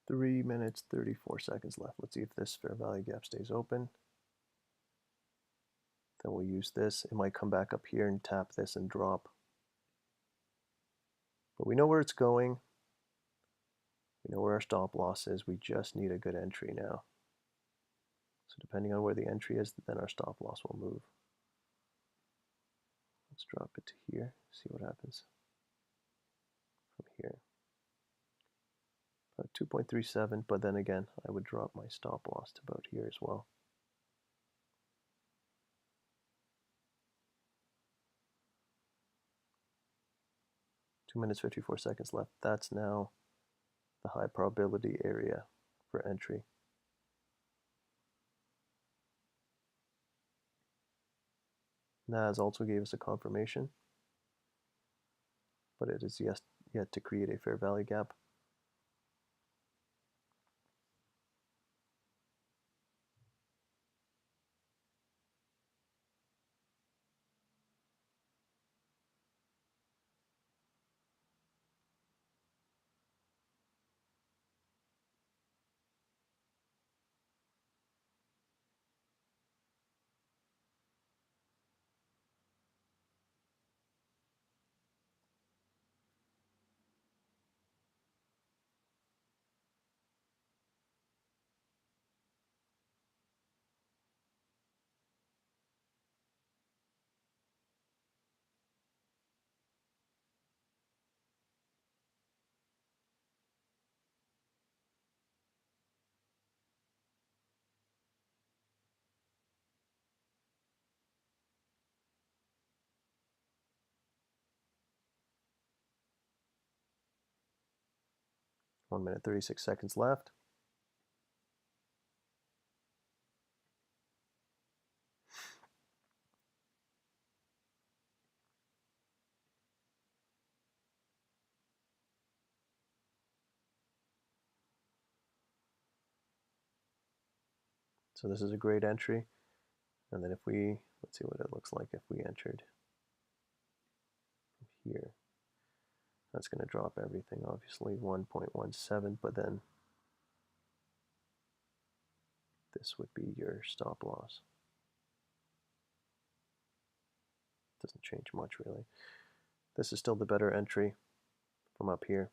3 minutes, 34 seconds left. Let's see if this fair value gap stays open. Then we'll use this. It might come back up here and tap this and drop. But we know where it's going. We know where our stop loss is. We just need a good entry now. So depending on where the entry is, then our stop loss will move. Let's drop it to here, see what happens from here. About 2.37, but then again, I would drop my stop loss to about here as well. Two minutes, 54 seconds left. That's now the high probability area for entry. NAS also gave us a confirmation, but it is yet to create a fair value gap. One minute, 36 seconds left. So this is a great entry. And then if we, let's see what it looks like if we entered here. That's going to drop everything, obviously, 1.17, but then this would be your stop loss. Doesn't change much, really. This is still the better entry from up here.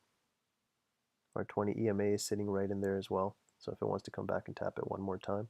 Our 20 EMA is sitting right in there as well. So if it wants to come back and tap it one more time,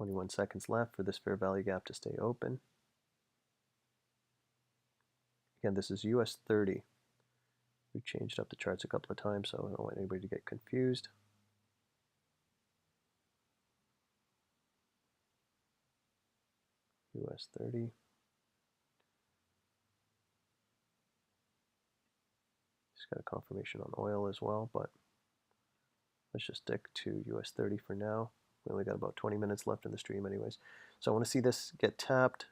.21 seconds left for this fair value gap to stay open. Again, this is US 30. We've changed up the charts a couple of times, so I don't want anybody to get confused. US 30. Just got a confirmation on oil as well, but let's just stick to US 30 for now. We only got about 20 minutes left in the stream anyways. So I want to see this get tapped.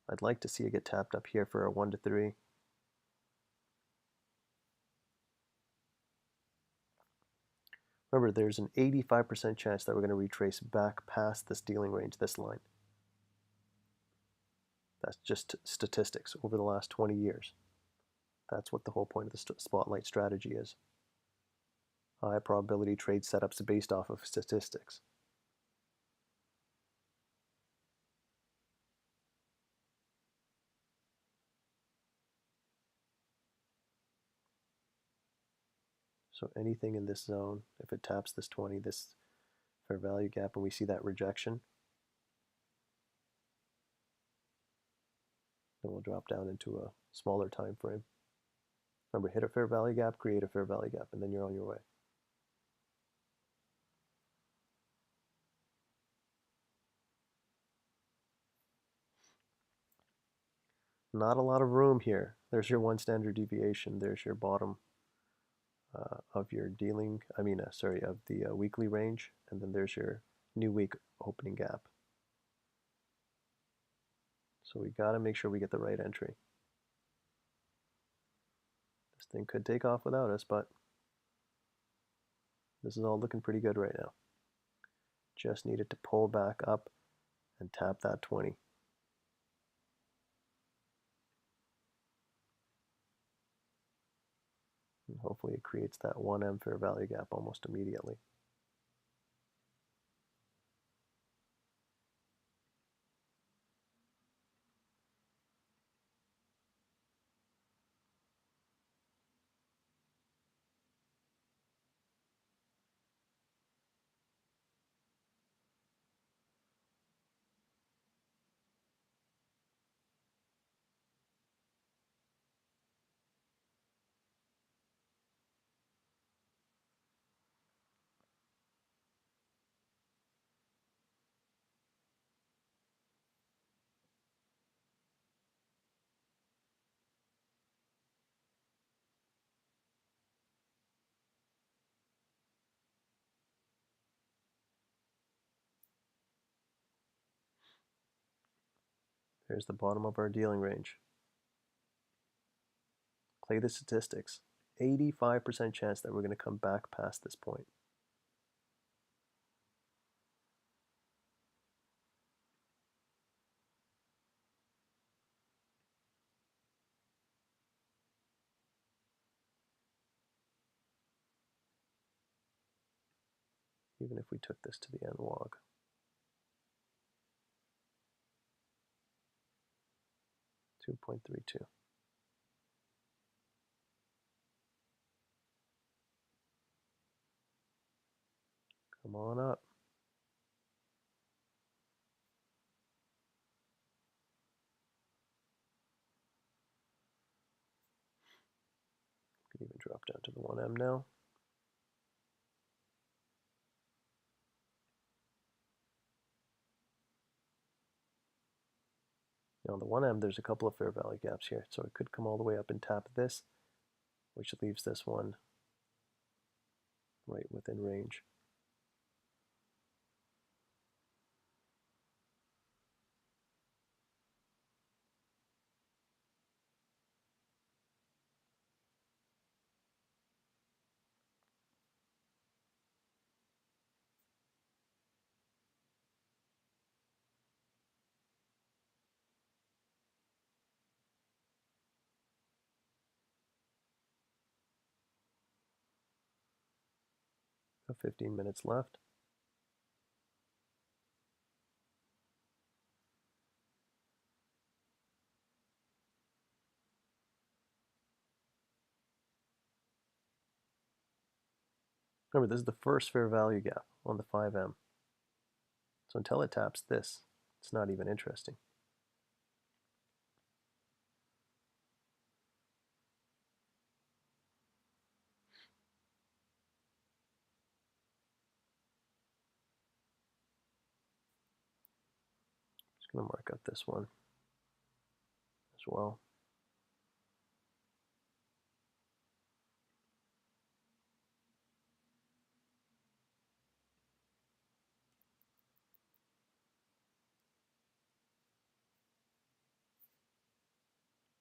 I'd like to see it get tapped up here for a 1 to 3. Remember, there's an 85% chance that we're going to retrace back past this dealing range, this line. That's just statistics over the last 20 years. That's what the whole point of the spotlight strategy is. High probability trade setups based off of statistics. So anything in this zone, if it taps this 20, this fair value gap, and we see that rejection, then we'll drop down into a smaller time frame. Remember, hit a fair value gap, create a fair value gap, and then you're on your way. Not a lot of room here. There's your one standard deviation. There's your bottom of your dealing, of the weekly range, and then there's your new week opening gap. So we got to make sure we get the right entry. This thing could take off without us, but this is all looking pretty good right now. Just needed to pull back up and tap that 20. And hopefully it creates that 1M fair value gap almost immediately. There's the bottom of our dealing range. Play the statistics. 85% chance that we're going to come back past this point. Even if we took this to the end log. $2.32. Come on up. Could even drop down to the 1M now. Now on the 1M, there's a couple of fair value gaps here, so it could come all the way up and tap this, which leaves this one right within range. Got 15 minutes left. Remember, this is the first fair value gap on the 5M. So until it taps this, it's not even interesting. Just going to mark out this one as well.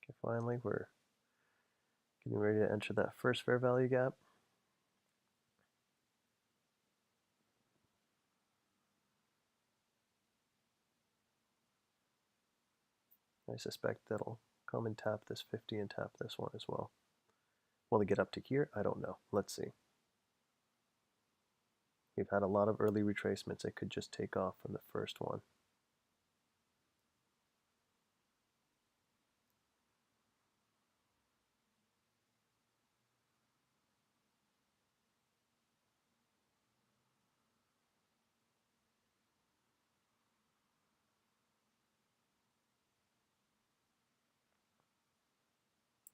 Okay, finally, we're getting ready to enter that first fair value gap. I suspect that'll come and tap this 50 and tap this one as well. Will it get up to here? I don't know. Let's see. We've had a lot of early retracements. It could just take off from the first one.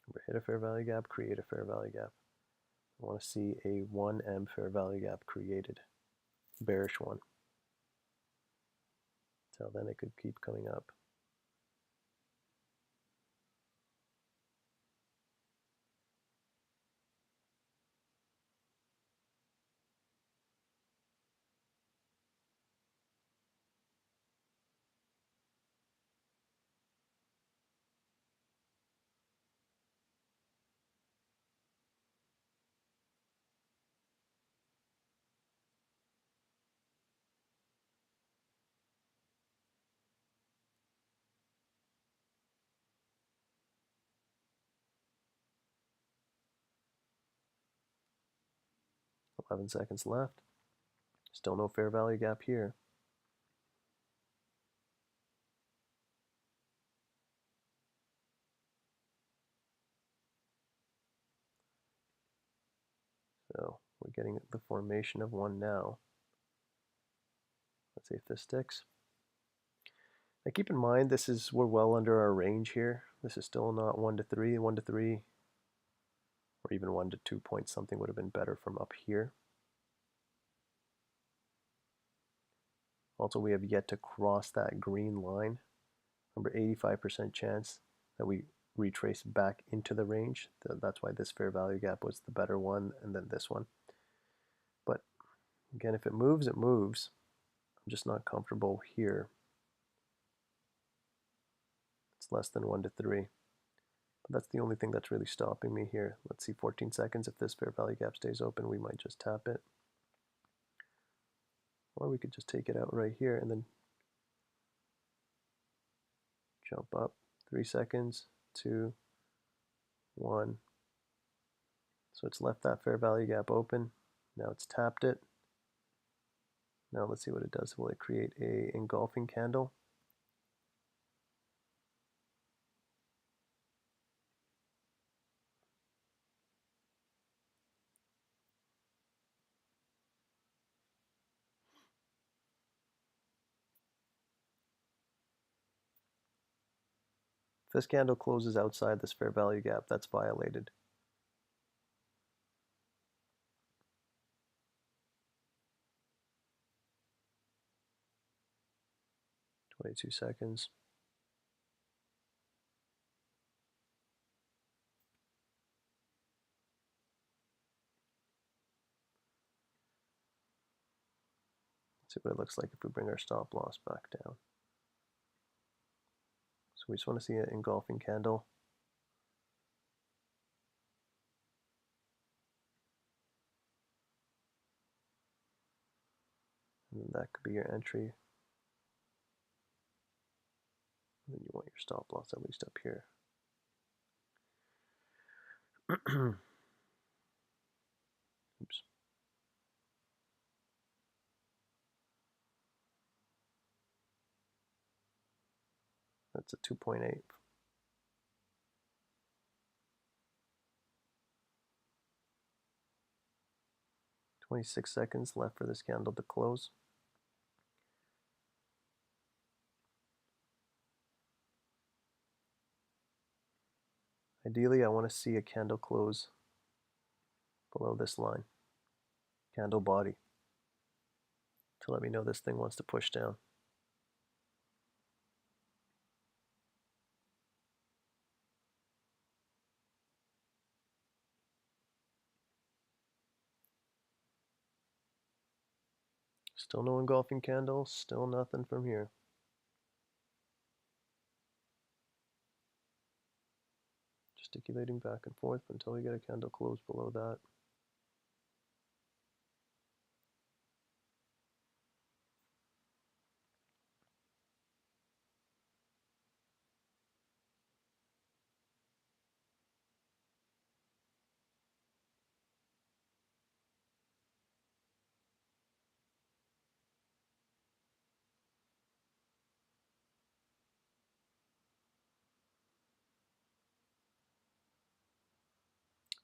Remember, hit a fair value gap, create a fair value gap. I want to see a 1M fair value gap created, bearish one. So then it could keep coming up. 11 seconds left. Still no fair value gap here. So we're getting the formation of one now. Let's see if this sticks. Now keep in mind, we're well under our range here. This is still not 1 to 3. 1 to 3, or even 1 to 2 point something would have been better from up here. Also, we have yet to cross that green line. Remember, 85% chance that we retrace back into the range. That's why this fair value gap was the better one, and then this one. But again, if it moves, it moves. I'm just not comfortable here. It's less than 1 to 3. But that's the only thing that's really stopping me here. Let's see, 14 seconds. If this fair value gap stays open, we might just tap it. Or we could just take it out right here and then jump up. 3 seconds, 2, 1. So it's left that fair value gap open. Now it's tapped it. Now let's see what it does. Will it create a engulfing candle? If this candle closes outside this fair value gap, that's violated. "22 seconds. Let's see what it looks like if we bring our stop loss back down. So we just want to see an engulfing candle. And then that could be your entry. And then you want your stop loss at least up here. Oops. That's a 2.8. 26 seconds left for this candle to close. Ideally, I want to see a candle close below this line, candle body, to let me know this thing wants to push down. Still no engulfing candle, still nothing from here. Gesticulating back and forth until we get a candle close below that.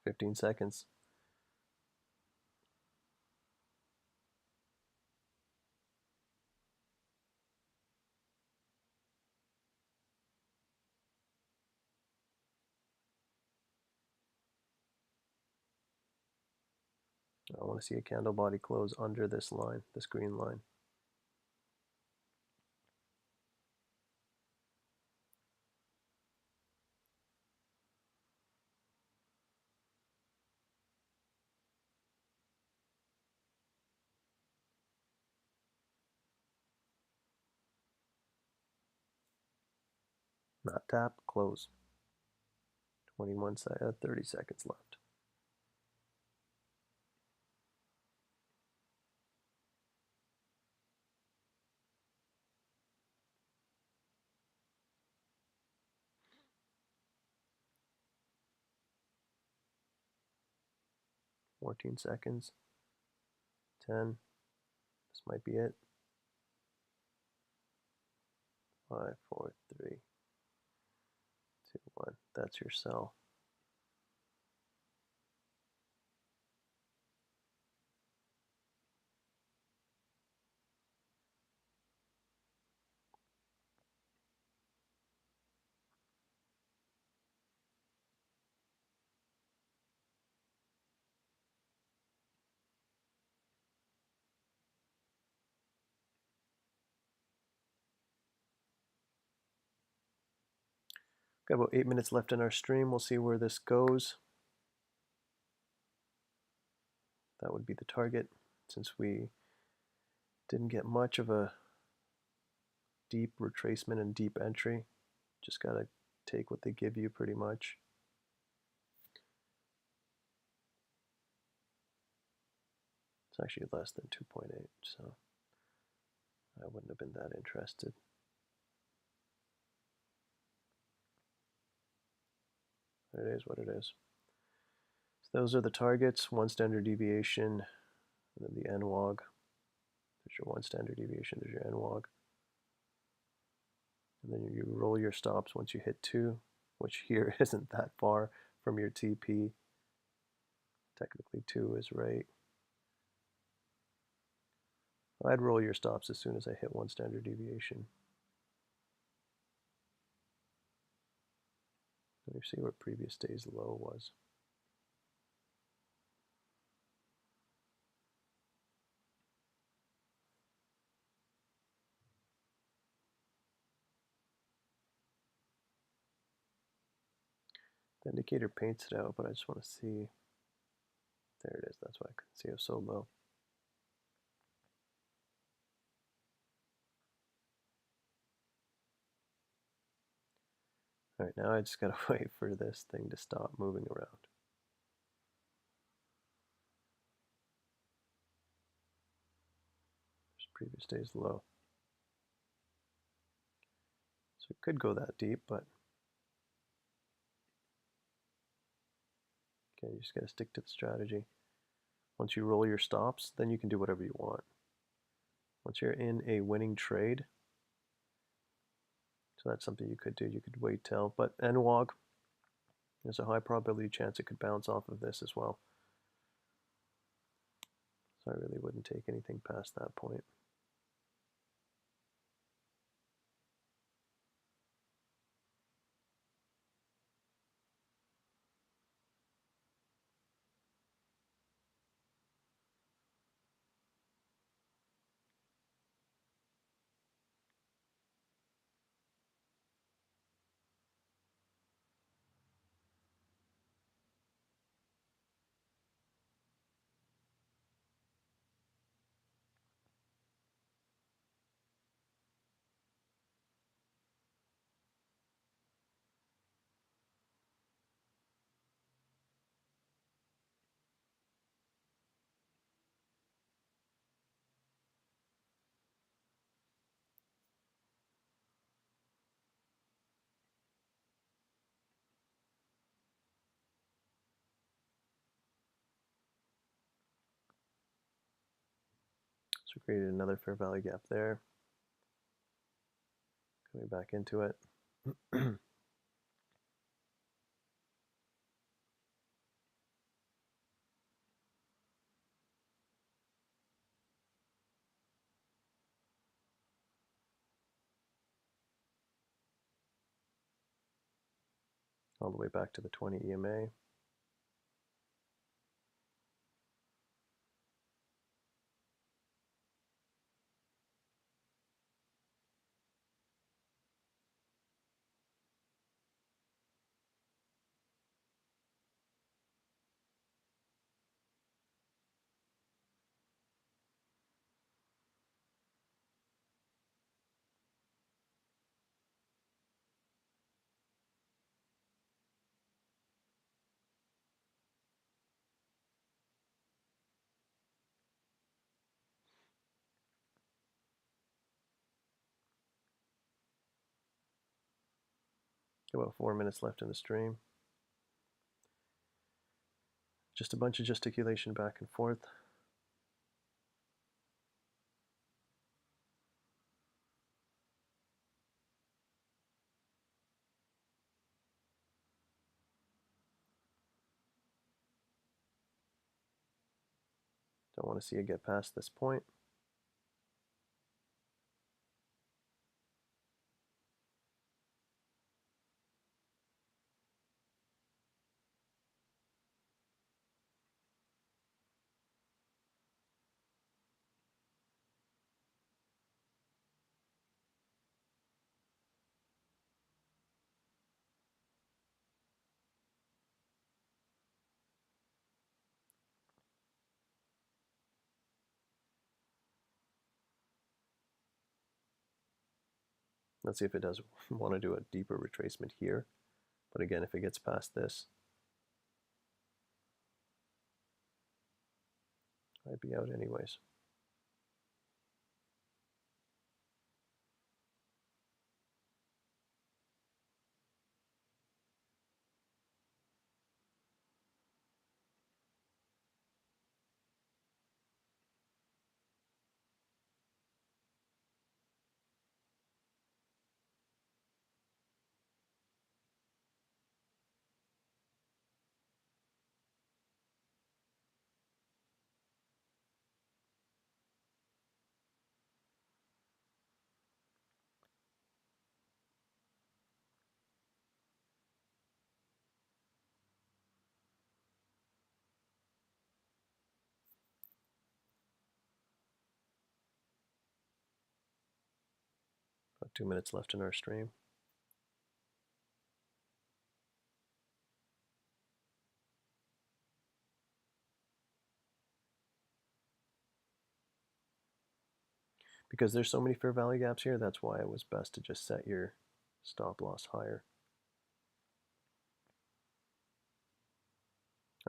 "15 seconds. I want to see a candle body close under this line, this green line. Not tap, close. 30 seconds left. "14 seconds. 10. This might be it. 5, 4, 3, 2, 1. That's your cell. Got about 8 minutes left in our stream. We'll see where this goes. That would be the target, since we didn't get much of a deep retracement and deep entry. Just gotta take what they give you pretty much. It's actually less than 2.8, so I wouldn't have been that interested. It is what it is. So those are the targets, 1 standard deviation, and then the NWOG. There's your 1 standard deviation, there's your NWOG. And then you roll your stops once you hit 2, which here isn't that far from your TP. Technically 2 is right. I'd roll your stops as soon as I hit 1 standard deviation. Let me see what previous day's low was. The indicator paints it out, but I just want to see. There it is. That's why I couldn't see it so low. All right, now I just gotta wait for this thing to stop moving around. There's previous day's low. So it could go that deep, but okay, you just gotta stick to the strategy. Once you roll your stops, then you can do whatever you want. Once you're in a winning trade, so that's something you could do. You could wait till, but NWOG, there's a high probability chance it could bounce off of this as well. So I really wouldn't take anything past that point. So created another fair value gap there. Coming back into it. All the way back to the 20 EMA. About 4 minutes left in the stream. Just a bunch of gesticulation back and forth. Don't want to see it get past this point. Let's see if it does want to do a deeper retracement here. But again, if it gets past this, I'd be out anyways. About 2 minutes left in our stream. Because there's so many fair value gaps here, that's why it was best to just set your stop loss higher.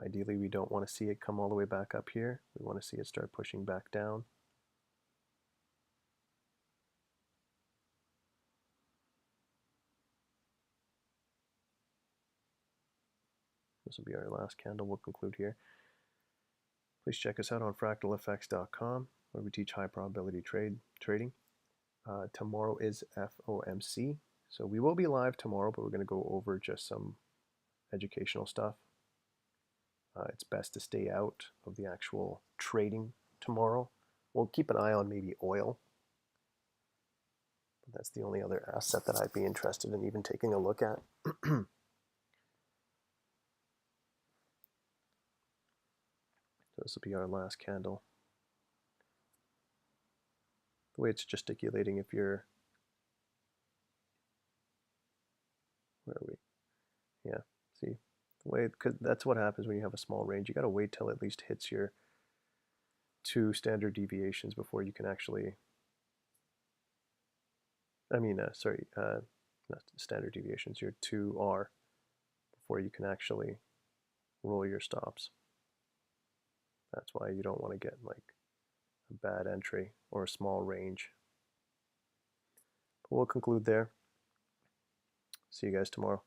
Ideally, we don't want to see it come all the way back up here. We want to see it start pushing back down. This will be our last candle. We'll conclude here. Please check us out on fractaleffects.com, where we teach high probability trading. Tomorrow is FOMC, so we will be live tomorrow, but we're going to go over just some educational stuff. It's best to stay out of the actual trading tomorrow. We'll keep an eye on maybe oil. But that's the only other asset that I'd be interested in even taking a look at. So this will be our last candle. The way it's gesticulating, if you're, where are we? Yeah, see, the way, because that's what happens when you have a small range. You got to wait till it at least hits your 2 standard deviations before you can actually, not standard deviations, your 2R, before you can actually roll your stops. That's why you don't want to get like a bad entry or a small range. But we'll conclude there. See you guys tomorrow.